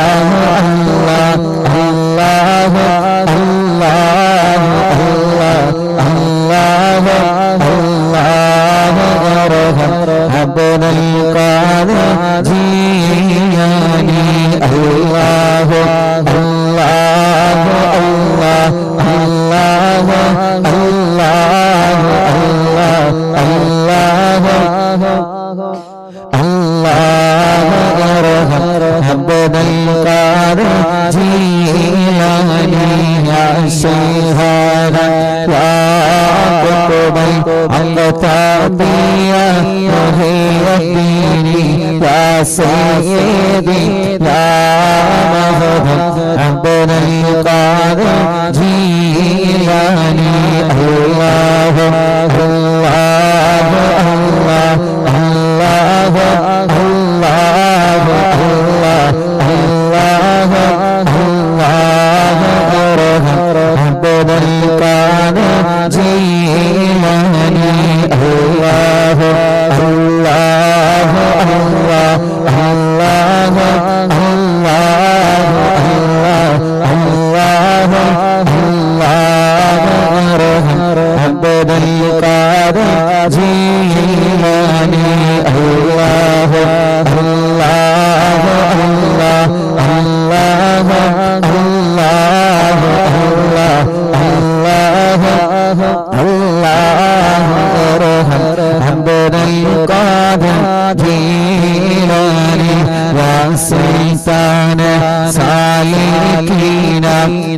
അല്ലാഹു അല്ലാഹു അല്ലാഹു അബ്ദുൽ ഖാദിർ ജീലാനി അല്ലാഹു അല്ലാഹു അല്ലാഹു അല്ലാഹു അല്ലാഹു അബ്ദുൽ ഖാദിർ ജീലാനി യാ ശൈഖന യാ ഖുതുബൽ അഖ്താബിയ മുഹിയദ്ദീനി യാ സയ്യിദി യാ മഹദം അബ്ദുൽ ഖാദിർ ജീലാനി അല്ലാഹു അല്ലാഹു അല്ലാഹു അല്ലാഹു അല്ലാഹു അബ്ദുൽ ഖാദിർ ജീലാനി അല്ലാഹു അല്ലാഹു അല്ലാഹു അല്ലാഹു അബ്ദുൽ ഖാദിർ ജീലാനി അല്ലാഹു അല്ലാഹു അല്ലാഹു അബ്ദുൽ ഖാദിർ ജീലാനി വാസിതാന സാലികീന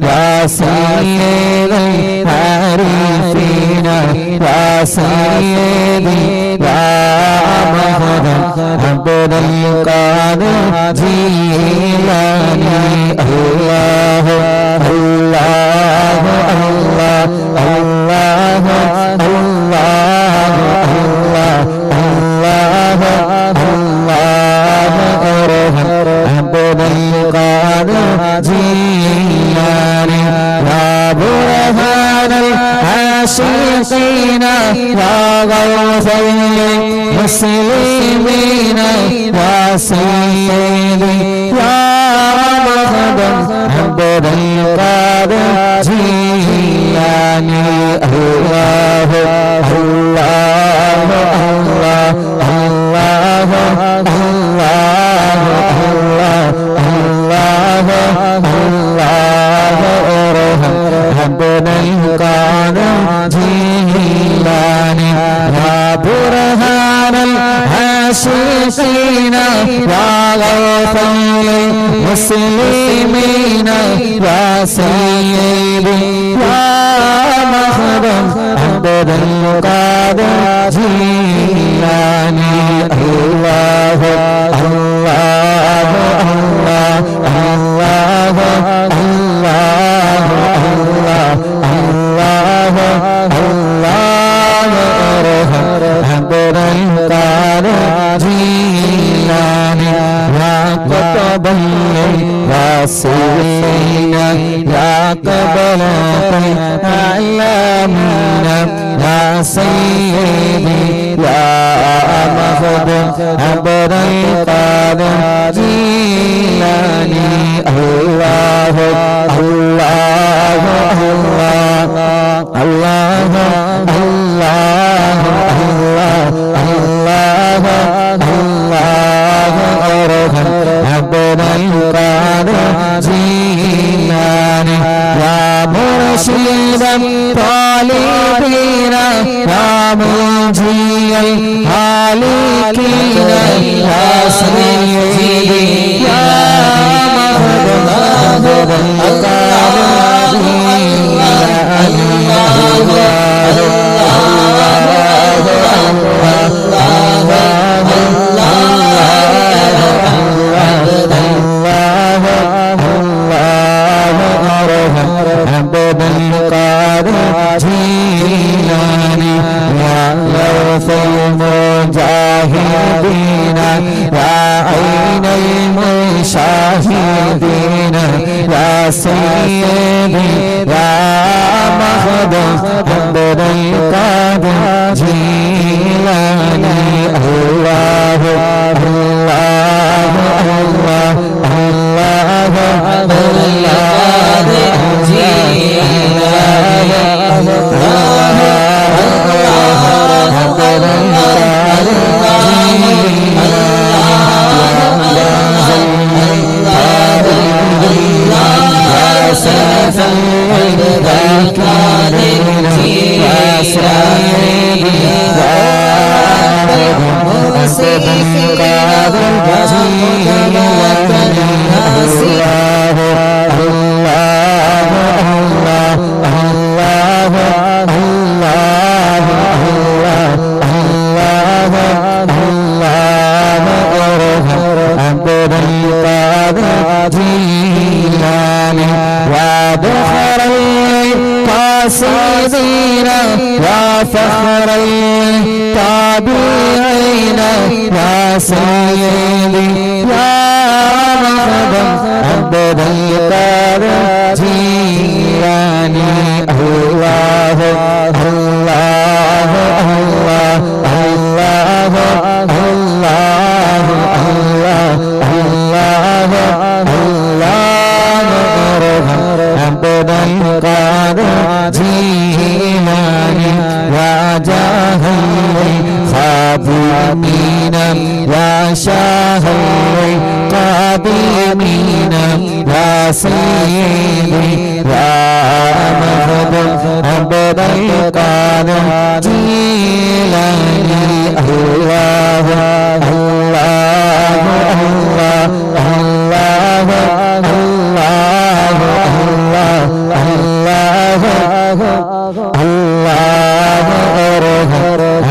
വാസിയൽ ആരിഫീന വാസിയദി യാ മഹദം അബ്ദുൽ ഖാദിർ ജീലാനി അല്ലാഹു അല്ലാഹു അല്ലാഹു അല്ലാഹു അല്ലാഹു അബ്ദുൽ ഖാദിർ ജീലാനി യാ ബുർഹാനൽ ആശിഖീന യാ ഗൗസൽ മുസ്ലിമീന യാ സയ്യിദി യാ മഹദം അബ്ദുൽ ഖാദിർ ജീലാനി അല്ലാഹു അല്ലാഹു അല്ലാഹു അല്ലാഹു അബ്ദുൽ ഖാദിർ ജീലാനി യാ ബുർഹാനൽ ആശിഖീന യാ ഗൗസൽ മുസ്ലിമീന യാ സയ്യിദി യാ മഹദം അബ്ദുൽ ഖാദിർ ജീലാനി مرشد طالبين يا منجي الهالكين يا سيدي يا مهدد المجاهدين يا عين المشاهدين يا سيدي يا مخدوم عبد القادر جيلاني الله الله الله الله الله جيلاني فخر التابعين يا سيدي يا مخدوم عبد القادر جيلاني الله الله الله الله الله الله الله عبد القادر جيلاني يا جاه الخادمين يا شاه القادمين يا سيدي يا مخدوم عبد القادر جيلاني الله الله الله الله الله الله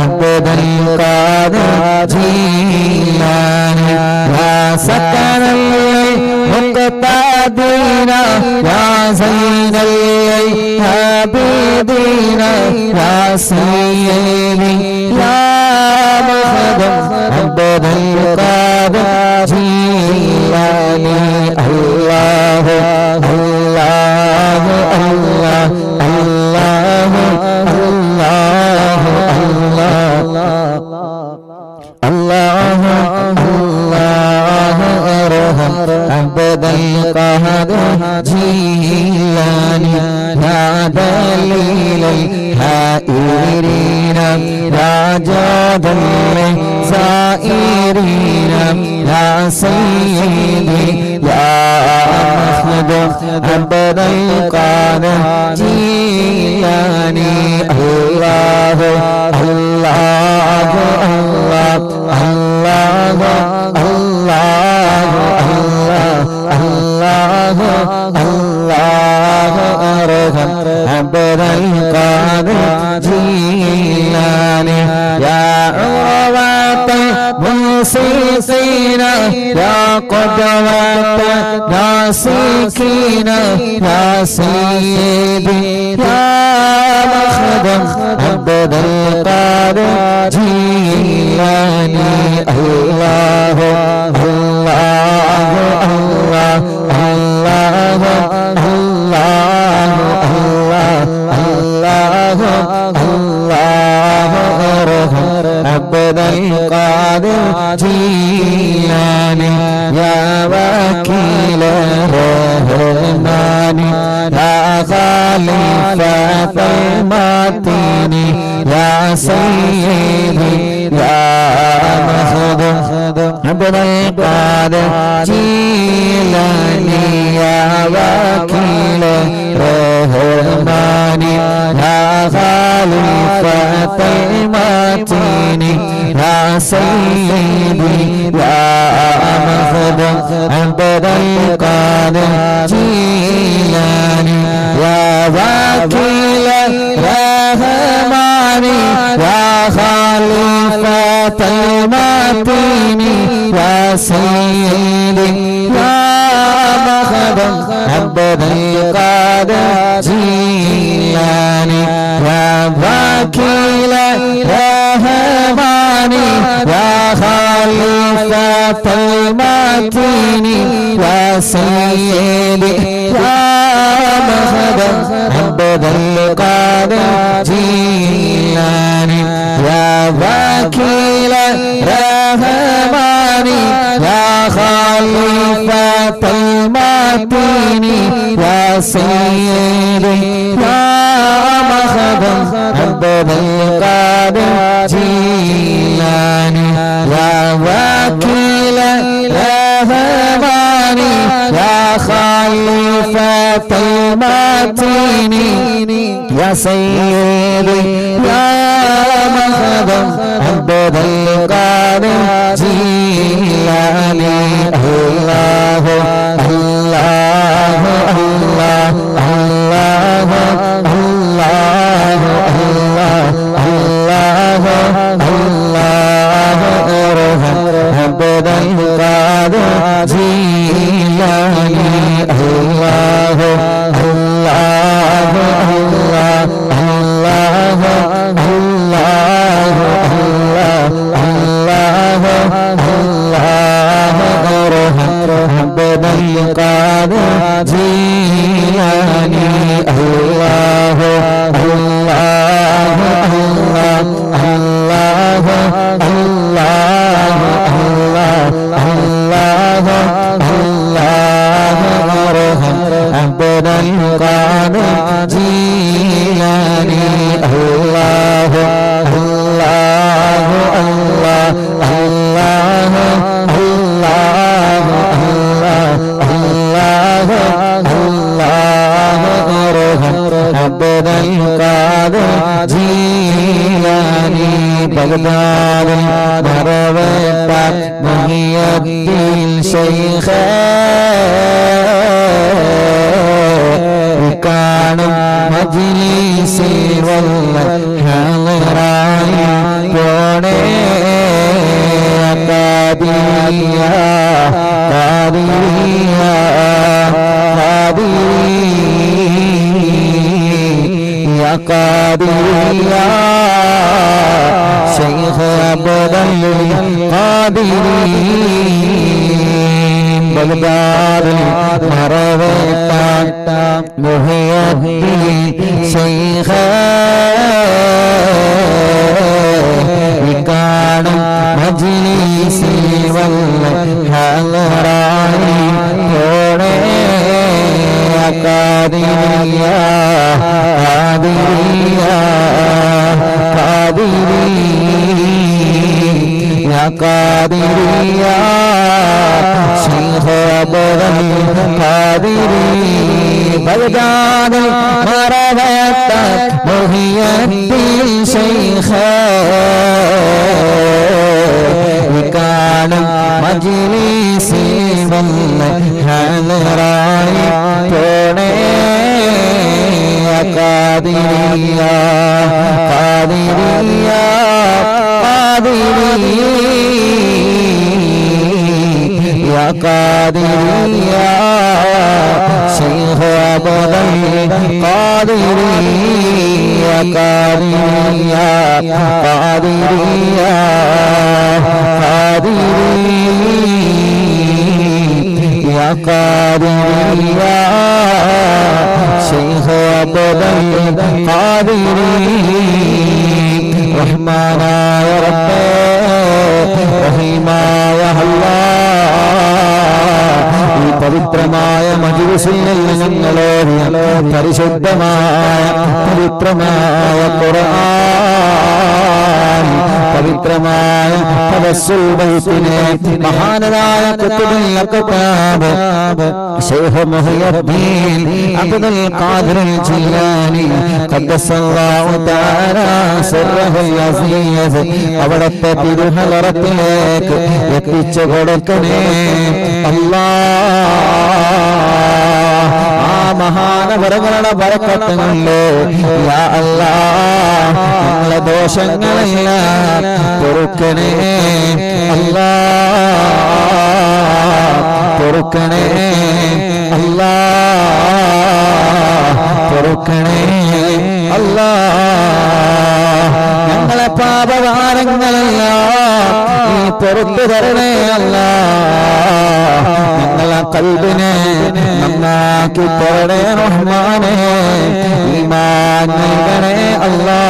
عبد القادر جيلاني يا سكن المقتدين يا زين العابدين يا سيدي يا مخدوم عبد القادر جيلاني الله الله الله الله الله الله الله ارحم عبد القادر جيلاني يا دليل الحائرين يا جود الزائرين يا سيدي يا مخدوم عبد القادر جيلاني الله الله الله الله الله الله الله ارحم عبد القادر جيلاني يا عروة المنصفين يا قدوة ناسكين يا سيدي يا مخدوم عبد القادر جيلاني الله الله الله الله الله الله الله عبد القادر جيلاني يا وكيل الرحمن يا خليفة المتين يا سيدي يا مخدوم عبد القادر جيلاني يا وكيل الرحمن سيدي يا مخدم عبد القادر جيلاني يا وكيل رحماني يا خليفة المتين يا سيدي يا مخدم عبد القادر جيلاني يا وكيل رحماني يا خليفة المتين يا سيدي يا مخدم عبد القادر جيلاني يا وكيل رحماني يا خليفة المتين يا سيدي يا مخدم عبد القادر جيلاني الله الله الله الله الله الله الله عبد القادر جيلاني الله الله الله الله الله الله الله عبد القادر جيلاني الله الله الله الله الله الله الله عبد القادر جيلاني الله الله الله الله الله الله الله عبد القادر جيلاني بغداد مروت محي الدين شيخ കാണും മജ്‌ലിസിൽ ഹളറായി പോണേ ഖാദിയ ഖാദിയ ഖാദിയ ഖാദിയ ശൈഖ് അബ്ദുൽ ഖാദിരി ബഗ്ദാദിൽ മറവട്ട മുഹയ്യദ്ദീൻ ശൈഖ് കാണും മജ്‌ലിസിൽ ഹളറായി പോണേ ഖാദിയ ഖാദിയ ഖാദിയ ഖാദിയ ശൈഖ് അബ്ദുൽ ഖാദിരി ബഗ്ദാദിൽ മറവത്ത മുഹയ്യദ്ദീൻ ശൈഖ് കാണും മജ്‌ലിസിൽ ഹളറായി പോണേ ഖാദിയ ഖാദിയ ഖാദിയ ഖാദിയ ശൈഖ് അബ്ദുൽ ഖാദിരി ഖാദിയ ഖാദിയ ഖാദിയ ഖാദിയ ശൈഖ് അബ്ദുൽ ഖാദിരി റഹ്മാനായ റബ്ബേ റഹീമായ അല്ലാഹ് ഈ പവിത്രമായ മജ്‌ലിസിൽ ഞങ്ങളെ പരിശുദ്ധമായ പവിത്രമായ ഖുർആൻ പവിത്രമായ തവസ്സുൽ ബൈത്തിനെ മഹാനായ ഖുതുബുൽ അഖ്താബ് ശൈഖ് മുഹയ്യദ്ദീൻ അബ്ദുൽ ഖാദിർ ജീലാനി ഖദ്ദസല്ലാഹു തആല സിർറഹുൽ അസീസ് അവിടത്തെ തിരുഹലറത്തിലേക്ക് എത്തിച്ചു കൊടുക്കണേ അല്ലാഹ് ആ മഹാനവറുകളുടെ ബറക്കത്ത് കൊണ്ട് യാ അല്ലാഹ് ഞങ്ങളുടെ ദോഷങ്ങളെല്ലാം പൊറുക്കണേ അല്ലാഹ് പൊറുക്കണേ അല്ലാ, പൊറുക്കണേ അല്ലാ. ഞങ്ങളെ പാപഭാരങ്ങളെല്ലാം നീ പൊറുത്തു തരണേ അല്ലാ. ഞങ്ങളെ ഖൽബിനെ നന്നാക്കി തരണേ റഹ്മാനേ. ഈമാൻ നൽകണേ അല്ലാ,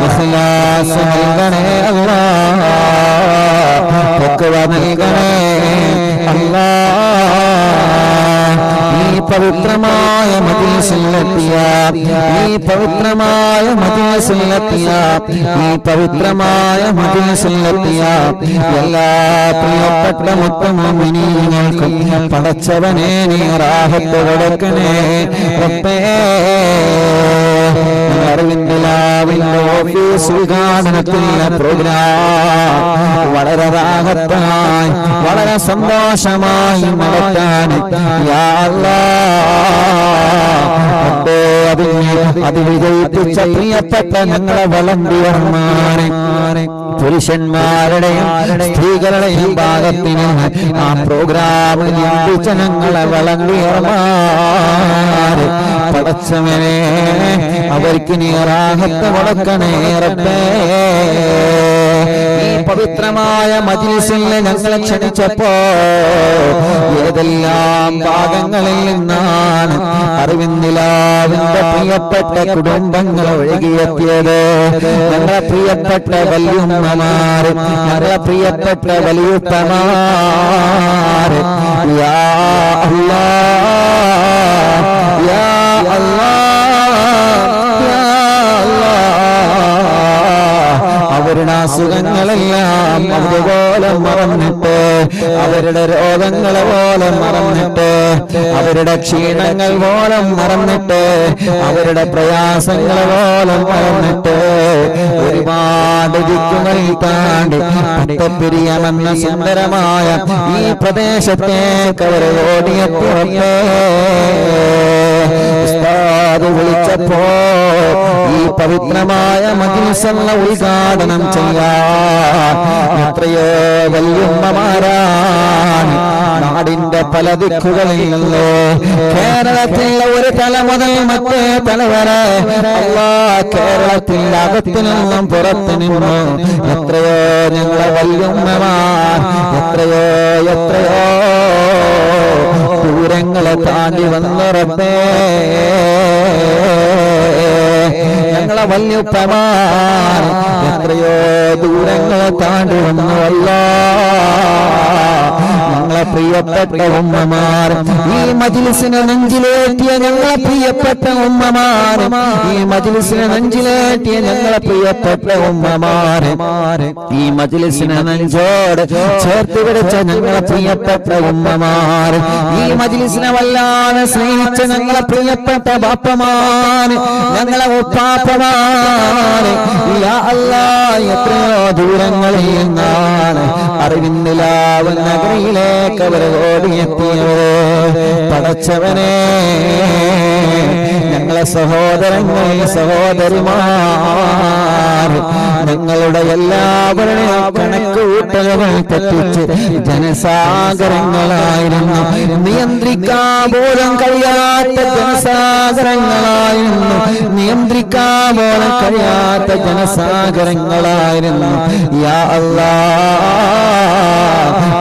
ഇഖ്ലാസ് നൽകണേ അല്ലാ, തഖ്വ നൽകണേ അല്ലാ. ഈ പവിത്രമായ മജ്‌ലിസിലെത്തിയ, ഈ പവിത്രമായ മജ്‌ലിസിലെത്തിയ, ഈ പവിത്രമായ മജ്‌ലിസിലെത്തിയ എല്ലാ പ്രിയപ്പെട്ട മുഅ്മിനീങ്ങൾക്കും പടച്ചവനേ നീ റാഹത്ത് കൊടുക്കണേ റബ്ബേ. അറിവിന്റെ ഓഫീസ് ഉദ്ഘാടനത്തിലെ പ്രോഗ്രാം വളരെ റാഹത്തായി വളരെ സന്തോഷമായി നടത്താൻ യാ അല്ലാഹ് അത് വിജയിപ്പിച്ച പ്രിയപ്പെട്ട ഞങ്ങളെ വളണ്ടിയർമാരെ, പുരുഷന്മാരുടെയും സ്ത്രീകളുടെയും ഭാഗത്തിന് ആ പ്രോഗ്രാം ലഭിച്ച ഞങ്ങളെ വളണ്ടിയർമാരെ പടച്ചവനെ അവർക്ക് നീ റാഹത്ത് കൊടുക്കണേ റബ്ബേ. ഈ പവിത്രമായ മജ്‌ലിസിൽ ഞങ്ങളെ ക്ഷണിച്ചപ്പോ ഏതെല്ലാം ഭാഗങ്ങളിൽ നിന്നാണ് അറിവിന്ദിലാവിന്റെ പ്രിയപ്പെട്ട കുടുംബങ്ങൾ ഒഴുകിയെത്തിയത്. ഞങ്ങളെ പ്രിയപ്പെട്ട വല്യുമ്മമാര്, ഞങ്ങളെ പ്രിയപ്പെട്ട വലിയുപ്പമാര്, യാ അല്ലാഹ് യാ അല്ലാഹ് യാ അല്ലാഹ്, അവരുടെ അസുഖങ്ങളെല്ലാം അതുപോലെ മറന്നിട്ട്, അവരുടെ രോഗങ്ങളെ പോലെ മറന്നിട്ട്, അവരുടെ ക്ഷീണങ്ങൾ പോലെ മറന്നിട്ട്, അവരുടെ പ്രയാസങ്ങളെ പോലെ മറന്നിട്ട് ഒരുപാട് ദിക്കുകൾ താണ്ടി പട്ടപ്പിരിയമെന്ന സുന്ദരമായ ഈ പ്രദേശത്തേക്ക് അവർ ഓടിയെത്തിയപ്പോ ഉസ്താദ് വിളിച്ചപ്പോ ഈ പവിത്രമായ മജ്‌ലിസുള്ള ഉദ്ഘാടനം ചെയ്യാൻ എത്രയോ വല്യുമ്മമാരാണ് നാടിന്റെ പല ദിക്കുകളിൽ നിന്ന്, കേരളത്തിലെ ഒരു തല മുതൽ മറ്റേ തല വരെ, കേരളത്തിന്റെ അകത്തു നിന്നും പുറത്തു നിന്നും എത്രയോ ഞങ്ങളെ വല്യുമ്മമാർ എത്രയോ എത്രയോ ദൂരങ്ങളെ താണ്ടി വന്നു റബ്ബേ. ഞങ്ങളെ വല്യുപ്പമാർ എത്രയോ ദൂരങ്ങളെ താണ്ടി വന്നു അല്ലാഹ്. ഞങ്ങളെ പ്രിയപ്പെട്ട ഉമ്മമാർ, ഈ മജ്‌ലിസിനെ നെഞ്ചിലേറ്റിയ ഞങ്ങളെ പ്രിയപ്പെട്ട ഉമ്മമാർ, ഈ മജ്‌ലിസിനെ നെഞ്ചിലേറ്റിയ ഞങ്ങളെ പ്രിയപ്പെട്ട ഉമ്മമാർ, ഈ മജ്‌ലിസിനെ നെഞ്ചോട് ചേർത്ത് പിടിച്ച ഞങ്ങളെ പ്രിയപ്പെട്ട ഉമ്മമാർ, ഈ മജ്‌ലിസിനെ വല്ലാതെ സ്നേഹിച്ച ഞങ്ങളെ പ്രിയപ്പെട്ട ബാപ്പമാർ, ഞങ്ങളെ ഉപ്പാപ്പമാർ, യാ അല്ലാഹ് എത്രയോ ദൂരങ്ങളിൽ നിന്നാണ് അറിവിന്ദിലാവ് നഗരിയിലേക്ക് അവർ ഓടിയെത്തിയവര്. പടച്ചവനെ ഞങ്ങളെ സഹോദരങ്ങൾ സഹോദരിമാർ ഞങ്ങളുടെ എല്ലാവരുടെയും കണക്ക് കൂട്ടലുകൾ തെറ്റിച്ച് ജനസാഗരങ്ങളായിരുന്നു, നിയന്ത്രിക്കാൻ പോലും കഴിയാത്ത ജനസാഗരങ്ങളായിരുന്നു, നിയന്ത്രിക്കാൻ പോലും കഴിയാത്ത ജനസാഗരങ്ങളായിരുന്നു. യാ അല്ലാഹ്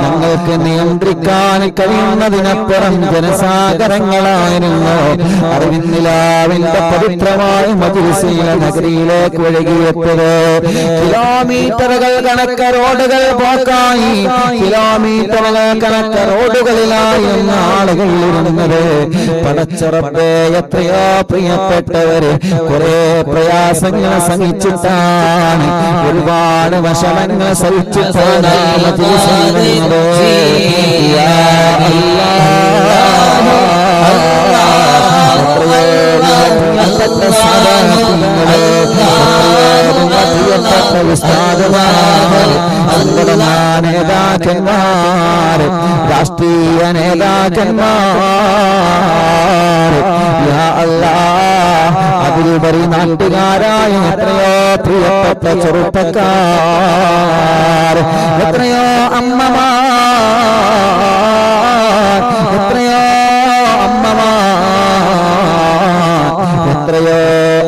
ഞങ്ങൾക്ക് നിയന്ത്രിക്കാൻ കഴിയുന്നതിനപ്പുറം ജനസാഗരങ്ങളായിരുന്നു അറിവിന്ദിലാവിന്റെ പവിത്രമായ മജ്‌ലിസിലെ നഗരിയിലേക്ക് ഒഴുകിയെത്തിയത്. കിലോമീറ്ററുകൾ കണക്ക് റോഡുകൾ ബ്ലോക്കായി, കിലോമീറ്ററുകൾ കണക്ക് റോഡുകളിലായിരുന്ന ആളുകൾ ഇരുന്നത്. പടച്ച റബ്ബേ എത്രയോ പ്രിയപ്പെട്ടവര് കുറെ പ്രയാസങ്ങൾ സഹിച്ചിട്ടാണ്, ഒരുപാട് വിഷമങ്ങൾ സഹിച്ചിട്ടാണ് നേതാക്കന്മാർ, രാഷ്ട്രീയ നേതാക്കന്മാർ, യാ അല്ലാഹ് അതിലുപരി നാട്ടുകാരായ എത്രയോ പ്രിയപ്പെട്ട ചെറുപ്പക്കാർ, എത്രയോ അമ്മമാർ എത്രയോ അമ്മമാർ, എത്രയോ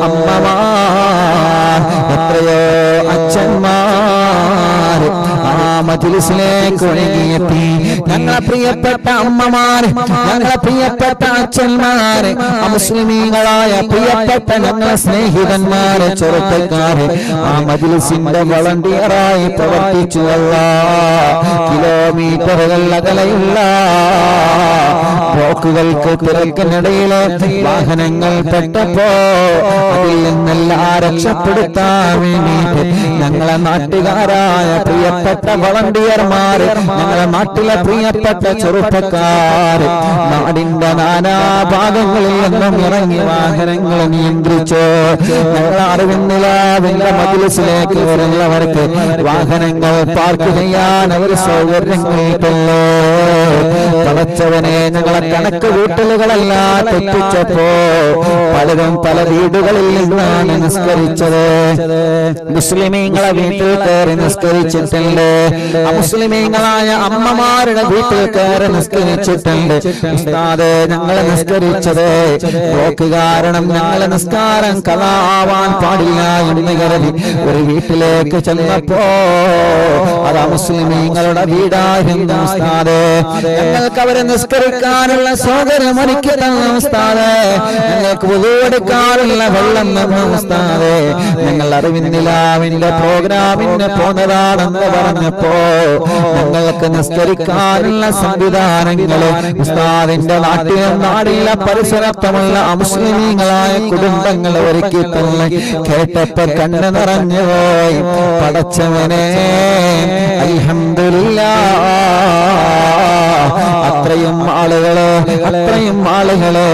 അമ്മമാർ, എത്രയോ അച്ഛന്മാർ ആ മജ്‌ലിസിലേക്ക് ഒഴുകിയെത്തി. ഞങ്ങളെ പ്രിയപ്പെട്ട അമ്മമാർ, ഞങ്ങളെ പ്രിയപ്പെട്ട അച്ഛന്മാര്, മുസ്ലിമീങ്ങളായ പ്രിയപ്പെട്ട ഞങ്ങളെ സ്നേഹിതന്മാര്, ചെറുപ്പക്കാര് ആ മജ്‌ലിസിന്റെ വളണ്ടിയറായി പ്രവർത്തിച്ചു. കിലോമീറ്ററുകൾ അകലെയുള്ള ബ്ലോക്കുകൾക്ക് തിരക്കിനിടയിലെ വാഹനങ്ങൾ പെട്ടപ്പോ അതിൽ നിന്നെല്ലാം രക്ഷപ്പെടുത്താൻ വേണ്ടിയിട്ട് ഞങ്ങളെ നാട്ടുകാരായ പ്രിയപ്പെട്ട വളണ്ടിയർമാർ, ഞങ്ങളെ നാട്ടിലെ പ്രിയപ്പെട്ട ചെറുപ്പക്കാർ നാടിന്റെ നാനാഭാഗങ്ങളിൽ നിന്നും ഇറങ്ങി വാഹനങ്ങൾ നിയന്ത്രിച്ചു. ഞങ്ങൾ അറിവിന്നിലാവിന്റെ മജ്‌ലിസിലേക്ക് വരുന്നവർക്ക് വാഹനങ്ങൾ പാർക്ക് ചെയ്യാൻ അവർ സൗകര്യങ്ങളിട്ടല്ലോ. പടച്ചവനെ, ഞങ്ങളെ കണക്ക് കൂട്ടലുകളെല്ലാം തെറ്റിച്ചപ്പോ പലരും പല വീടുകളിൽ നിന്നാണ് നിസ്കരിച്ചത്. മുസ്ലിമീങ്ങളെ വീട്ടിൽ കയറി നിസ്കരിച്ചിട്ടുണ്ട്, അമുസ്ലിമീങ്ങളായ അമ്മമാരുടെ വീട്ടിൽ കയറി നിസ്കരിച്ചിട്ടുണ്ട്. ഉസ്താദേ, ഞങ്ങളെ നിസ്കരിച്ചത് ബ്ലോക്ക് കാരണം ഞങ്ങളെ നിസ്കാരം കളാവാൻ പാടില്ല എന്ന് കരുതി ഒരു വീട്ടിലേക്ക് ചെന്നപ്പോ അത് മുസ്ലിമീങ്ങളുടെ വീടായിരുന്നു. ഉസ്താദേ, ഞങ്ങൾക്ക് അവരെ നിസ്കരിക്കാനുള്ള സൗകര്യം ഒരുക്കി തന്ന ഉസ്താദേ, ഞങ്ങൾക്ക് വുളു എടുക്കാനുള്ള വെള്ളം തന്ന ഉസ്താദേ, ഞങ്ങൾ അറിവിന്നിലാവിന്റെ പ്രോഗ്രാമിന് പോന്നതാണെന്ന് പറഞ്ഞപ്പോ ഞങ്ങൾക്ക് നിസ്കരിക്കാനുള്ള സംവിധാനങ്ങള് ഉസ്താദിന്റെ നാട്ടിലും നാടിലെ പരിസരത്തുമുള്ള അമുസ്ലിമീങ്ങളായ കുടുംബങ്ങൾ ഒരുക്കി തന്നെ കേട്ടപ്പോ കണ്ണ് നിറഞ്ഞു പോയി. പടച്ചവനെ, അൽഹംദുലില്ലാഹ്, അത്രയും ആളുകളെ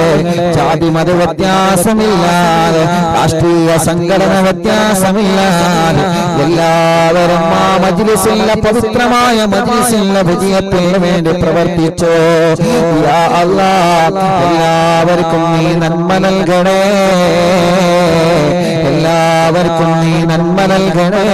ജാതി മത വ്യത്യാസമില്ലാതെ, രാഷ്ട്രീയ സംഘടന വ്യത്യാസമില്ലാതെ എല്ലാവരും ആ മജ്‌ലിസിലെ പവിത്രമായ മജ്‌ലിസിലെ വിജയത്തിന് വേണ്ടി പ്രവർത്തിച്ചു. യാ അല്ലാഹ്, എല്ലാവർക്കും നീ നന്മ നൽകണേ, എല്ലാവർക്കും നീ നന്മ നൽകണേ.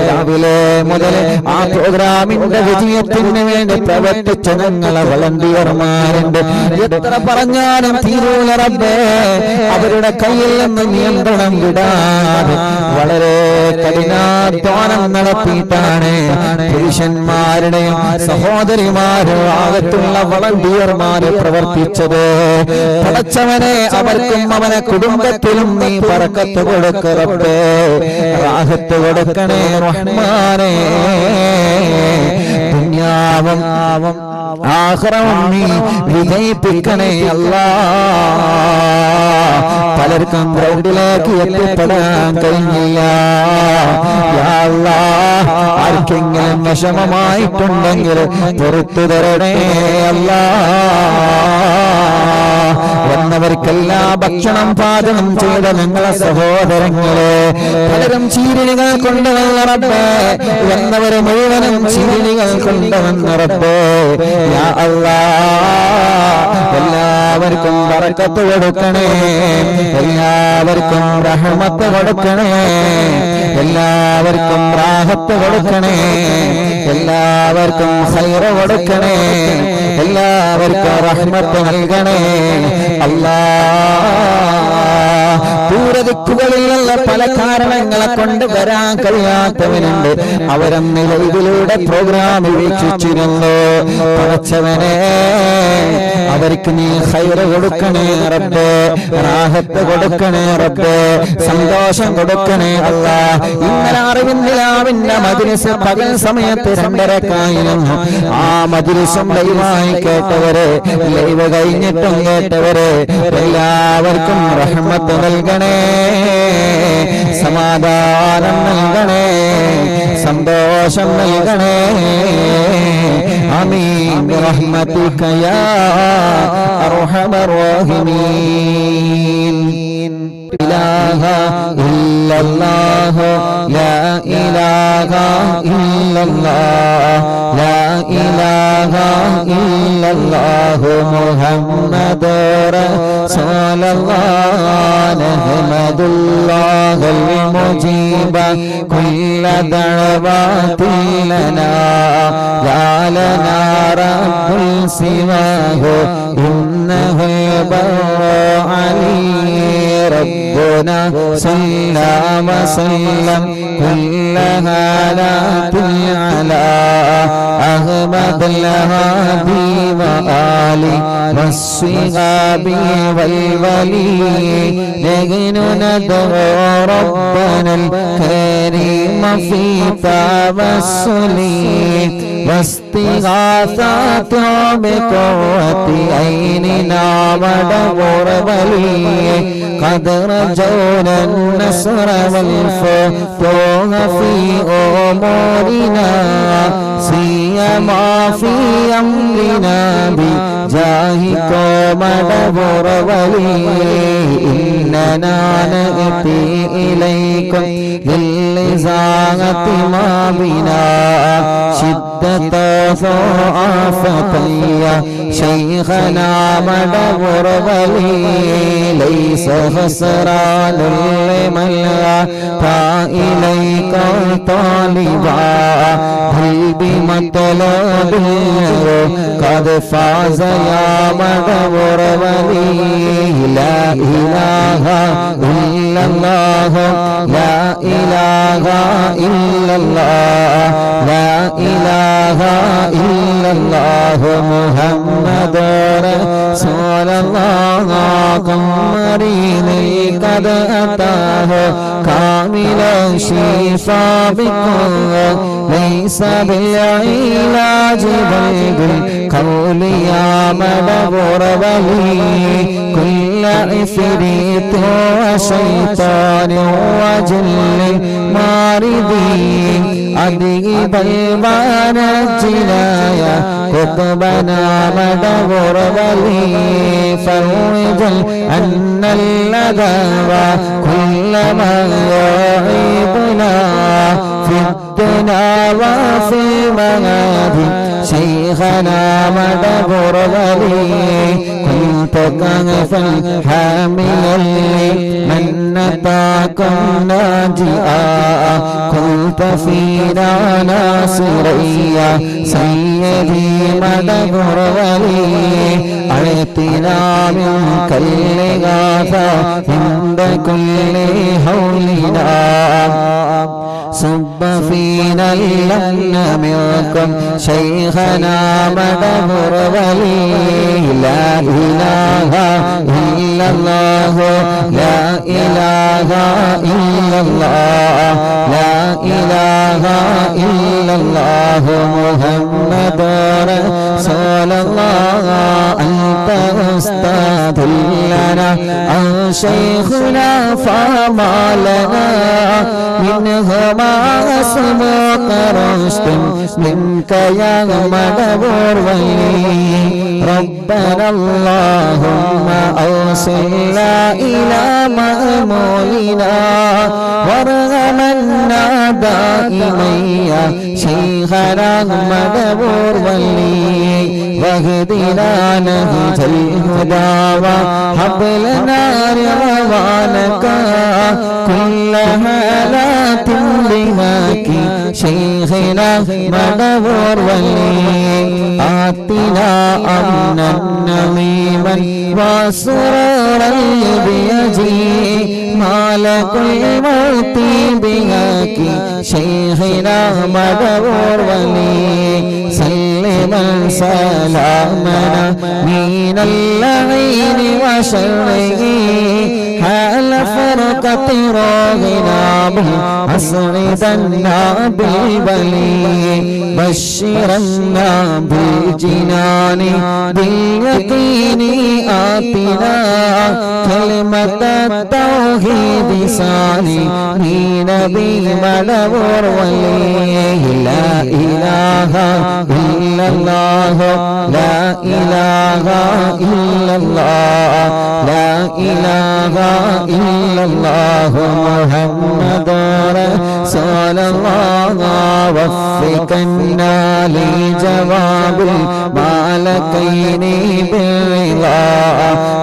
രാവിലെ മുതൽ ആ പ്രോഗ്രാമിന്റെ വിജയത്തിന് വേണ്ടി പ്രവർത്തിച്ച ഞങ്ങളെ വളണ്ടിയർമാരുണ്ട്. എത്ര പറഞ്ഞാലും തീരൂല റബ്ബേ, അവരുടെ കയ്യിൽ നിന്ന് നിയന്ത്രണം വിടാതെ വളരെ കഠിനാധ്വാനം നടത്തിയിട്ടാണ് പുരുഷന്മാരുടെയും സഹോദരിമാരും ആകത്തുള്ള വളണ്ടിയർമാര് പ്രവർത്തിച്ചത്. പടച്ചവനെ, അവർക്കും അവനെ കുടുംബത്തിലും നീ ബറക്കത്ത് കൊടുക്ക റബ്ബേ, റാഹത്ത് കൊടുക്കണേ റഹ്മാനേ. ദുനിയാവും ആഖിറവും നീ വിജയിപ്പിക്കണേ അല്ലാഹ്. പലർക്കും ഗ്രൗണ്ടിലേക്ക് എത്തിപ്പെടാൻ കഴിഞ്ഞില്ല. യാ അല്ലാഹ്, ആർക്കെങ്കിലും വിഷമമായിട്ടുണ്ടെങ്കിൽ പുറത്തു തരണേ അല്ലാഹ്. വന്നവർക്കെല്ലാം ഭക്ഷണം പാചകം ചെയ്ത ഞങ്ങളെ സഹോദരങ്ങളെ പലരും ചീരണികൾ കൊണ്ടുവന്ന റബ്ബേ, വന്നവരെ മുഴുവനും ചീരണികൾ കൊണ്ടുവന്ന റബ്ബേ. യാ അല്ലാഹ്, എല്ലാവർക്കും ബറക്കത്ത് കൊടുക്കണേ, എല്ലാവർക്കും റഹ്മത്ത് കൊടുക്കണേ, എല്ലാവർക്കും റാഹത്ത് കൊടുക്കണേ, എല്ലാവർക്കും ഖൈറ് കൊടുക്കണേ, എല്ലാവർക്കും റഹ്മത്ത് നൽകണേ അല്ലാഹ്. ദൂരദിക്കുകളിലുള്ള പല കാരണങ്ങളെ കൊണ്ട് വരാൻ കഴിയാത്തവരുണ്ട്, അവരന്ന് ലൈവിലൂടെ പ്രോഗ്രാം വീക്ഷിച്ചിരുന്നു. പടച്ചവനെ, അവർക്ക് നീ ഖൈറ് കൊടുക്കണേ റബ്ബേ, റാഹത്ത് കൊടുക്കണേ റബ്ബേ, സന്തോഷം കൊടുക്കണേ അല്ലാഹ്. ഇന്നലെ അറിവിന്നിലാവിന്റെ മജ്‌ലിസ് പകൽ സമയത്ത് 2:30 ആ മജ്‌ലിസും ലൈവായി കേട്ടവരെ, ലൈവ് കഴിഞ്ഞിട്ടും കേട്ടവരെ എല്ലാവർക്കും റഹ്മത്ത് നൽകണേ, സമാധാനം നൽകണേ, സന്തോഷം നൽകണേ. ആമീൻ ബിറഹ്മതിക യാ അർഹമർ റഹീമീൻ. إله إلا الله لا إله إلا الله لا إله إلا الله محمد رسول الله نحمد الله المجيب كل دعوات لنا لا لنا رب سواه إنه البر علي ربنا صلى وسلم كل هالات على أحمد الهادي وآله والصحاب والولي نحن ندعو ربنا الكريم في توسل واستغاثات بقوة عيننا ودور ولي قد رجونا النصر والفتوح في أمورنا سيما في أمرنا بجاهك مدبر ولي إننا نأتي إليكم للإزاغة ما بنا شدة ضعفة يا شيخنا مدبر ولي ليس خسران لمن أتى إليك طالبا بل بمطلب قد فاز يا مدبر ولي لا إله إلا الله لا إله إلا الله لا إله إلا الله محمد رسول الله قمرين قد أتاه كامل الشفاء بكم ليس بالعلاج بل بالقول يا مدبر ولي كل عفريت وشيطان وجل ماردين أذهب البان الجنايا قطبنا مدبر ولي فروج أن الأذى كل ما يعيبنا في الدنيا وفي المآدي شيخنا مدبر ولي كنت كهفا حاملا من نتاكم ناجئا كنت فينا ناصريا سيدي مدبر ولي أعطنا منك الغاثة عند كل حولنا صب فينا اللن منكم شيخنا مدبر ولي لا إله إلا الله لا إله إلا الله لا إله إلا الله محمد رسول الله أنت أستاذ لنا أو شيخنا فما لنا منهما اسمك رشد منك يا مدبر ولي ربنا اللهم أوصلنا إلى مأمولنا وارحمنا دائما يا شيخنا مدبر ولي واهدنا نهج الهدى وهب لنا رضوانك كل هالات بهاك شيخنا مدبر ولي آتنا أمنا نميما وسرورا بيجي مالك الموت بهاك شيخنا مدبر ولي سلما سلامنا من اللعين وشره حال فرقة راغنا أسعدنا بالبلي بشرنا بالجنان باليقين آتنا كلمة التوحيد صالحين بمدبر ولي لا إله إلا الله لا إله إلا الله لا إله ഇലാഹാ ഇല്ലല്ലാഹു മുഹമ്മദുർ റസൂലുള്ളാഹ് വഫിഖനാ ലിജവാബിൽ മാലകൈനി ബില്ലാ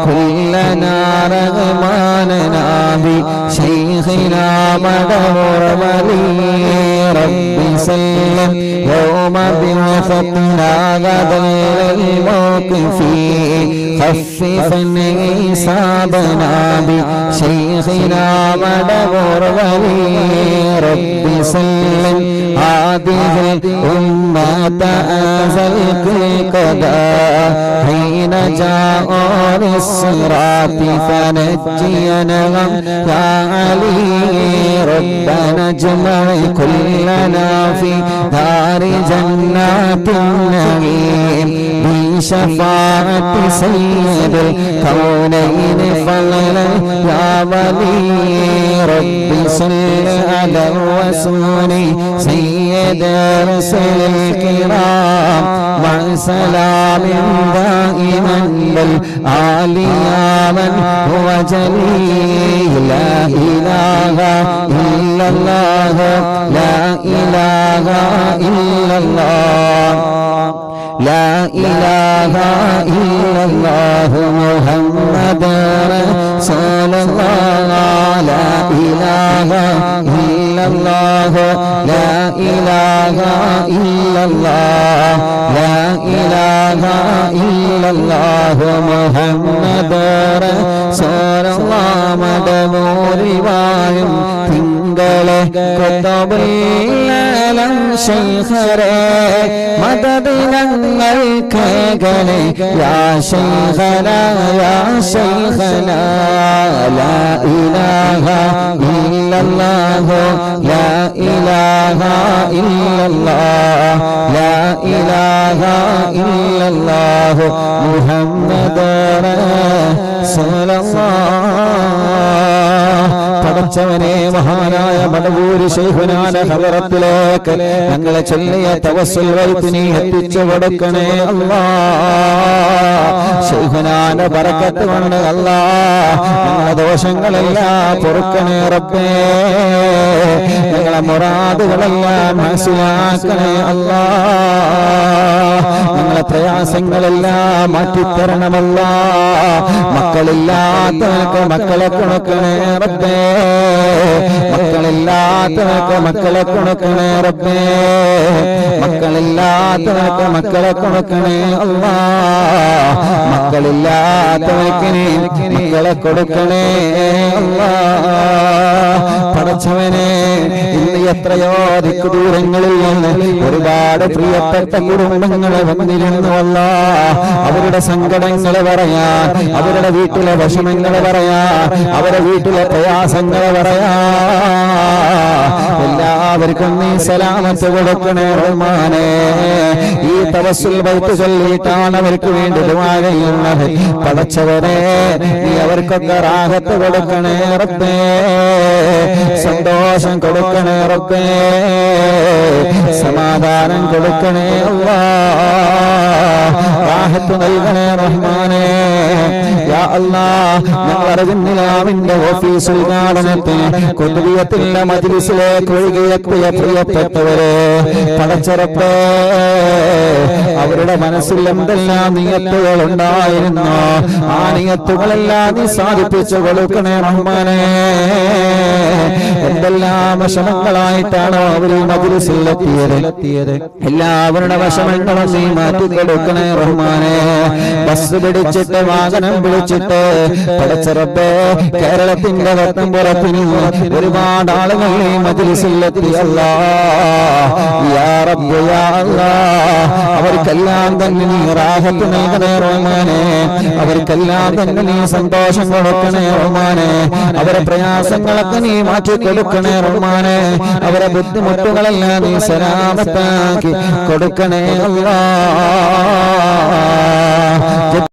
കുല്ലനാ റഹ്മാനനാ ബി ശൈഖിനാ മദഹുർ വലി റബ്ബി സല്ലം യൗമ ബിഅഫത്തിനാ ഗദൽ الموقفي خففني حسابنا بشيخنا مدبر ولي رب سلم هذه الأمة أزل كل قضاء حين جاء للصراط فنجينا يا علي ربنا اجمع كلنا في دار جنات النعيم بشفاعة سيد الكونين فضلا يا ولي رب صل على الرسول سيد رسل الكرام مع سلام دائما بالآل يا من هو جليل لا إله إلا الله لا إله إلا الله لا إله إلا الله محمد رسول الله لا إله إلا الله لا إله إلا الله لا إله إلا الله محمد رسول الله مدمور വായും തിങ്കളെ കൊത്തബില്ലം ശൈഖരെ മദദിനങ്ങൾ കേകലെ യാ ശൈഖന യാ ശൈഖന ലാ ഇലാഹ ഇല്ലല്ലാഹു ലാ ഇലാഹ ഇല്ലല്ലാഹ് ലാ ഇലാഹ ഇല്ലല്ലാഹു മുഹമ്മദുർ റസൂലുള്ളാഹ് പടച്ചവനെ മഹാനായ മടവൂര് ശൈഖുനാന്റെ ഹദറത്തിലേക്ക് ഞങ്ങളെ ചൊല്ലിയ തവസ്സുൽ വൈത്തിനി എത്തിച്ചു കൊടുക്കണേ അല്ലാഹ് ശൈഖുനാന്റെ ബറക്കത്ത് കൊണ്ട് അല്ലാഹ് ഞങ്ങളുടെ ദോഷങ്ങളെല്ലാം പൊറുക്കണേ റബ്ബേ ഞങ്ങളുടെ മുറാദുകളെല്ലാം മനസ്സിലാക്കണേ അല്ലാഹ് ഞങ്ങളുടെ പ്രയാസങ്ങളെല്ലാം മാറ്റിത്തരണമല്ലാഹ് മക്കളില്ലാത്തവർക്ക് മക്കളെ കൊടുക്കണേ റബ്ബേ മക്കളില്ലാത്തവർക്ക് മക്കളെ കൊടുക്കണേ റബ്ബേ മക്കളില്ലാത്തവർക്ക് മക്കളെ കൊടുക്കണേ അല്ലാഹ് മക്കളില്ലാത്തവർക്ക് നീ മക്കളെ കൊടുക്കണേ അല്ലാഹ് പടച്ചവനെ ഇന്ന് എത്രയോ ദിക്കുദൂരങ്ങളിൽ നിന്ന് ഒരുപാട് പ്രിയപ്പെട്ട കുടുംബങ്ങളെ വന്നിരുന്നു അല്ലാഹ് അവരുടെ സങ്കടങ്ങൾ പറയാൻ അവരുടെ വീട്ടിലെ വിഷമങ്ങൾ പറയാൻ അവരുടെ വീട്ടിലെ പ്രയാസങ്ങൾ പറയാ എല്ലാവർക്കും നീ സലാമത്ത് കൊടുക്കണേ റഹ്മാനേ ഈ തവസ്സുൽ ബൈത്ത് ചൊല്ലിയിട്ടാണ് അവർക്ക് വേണ്ടി ദുആ ചെയ്യുന്നത് പടച്ചവനെ നീ അവർക്കൊക്കെ റാഹത്ത് കൊടുക്കണേ റബ്ബേ സന്തോഷം കൊടുക്കണേ റബ്ബേ സമാധാനം കൊടുക്കണേ അല്ലാഹ് റാഹത്ത് നൽകണേ റഹ്മാനേ യാ അല്ലാഹ് ഞങ്ങൾ അറിവിന്നിലാവിന്റെ ഓഫീസ് ഉദ്ഘാടനത്തിന് കുതുബിയത്തിന്റെ മജ്ലിസിലേക്ക് ഒഴുകിയെത്തിയ പ്രിയപ്പെട്ടവരെ പടച്ചറപ്പേ അവരുടെ മനസ്സിൽ എന്തെല്ലാം നിയത്തുകൾ ഉണ്ടായിരുന്നു ആ നിയത്തുകളെല്ലാം നീ സാധിപ്പിച്ചു കൊടുക്കണേ റഹ്മാനേ എന്തെല്ലാം വിഷമങ്ങളായിട്ടാണോ അവർ ഈ മജ്ലിസിൽ എത്തിയത് എല്ലാവരുടെ വിഷമങ്ങളും നീ മാറ്റി കൊടുക്കണേ റഹ്മാനേ ബസ് പിടിച്ചിട്ട് വാഹനം പിടിച്ചിട്ട് പടച്ചറപ്പേ കേരളത്തിന്റെ വട്ടം പുറത്തിന് ഒരുപാട് ആളുകൾ ഈ മജ്ലിസിൽ എത്തി അല്ലാഹ് യാ റബ്ബ് യാ അല്ലാഹ് അവർക്കെല്ലാം തന്നെ നീ റാഹത്ത് നൽകണേ റഹ്മാനേ അവർക്കെല്ലാം തന്നെ നീ സന്തോഷം കൊടുക്കണേ റഹ്മാനേ അവരെ പ്രയാസങ്ങളൊക്കെ നീ മാറ്റി കൊടുക്കണേ റഹ്മാനേ അവരെ ബുദ്ധിമുട്ടുകളെല്ലാം നീ സലാമത്താക്കി കൊടുക്കണേ അല്ലാഹ്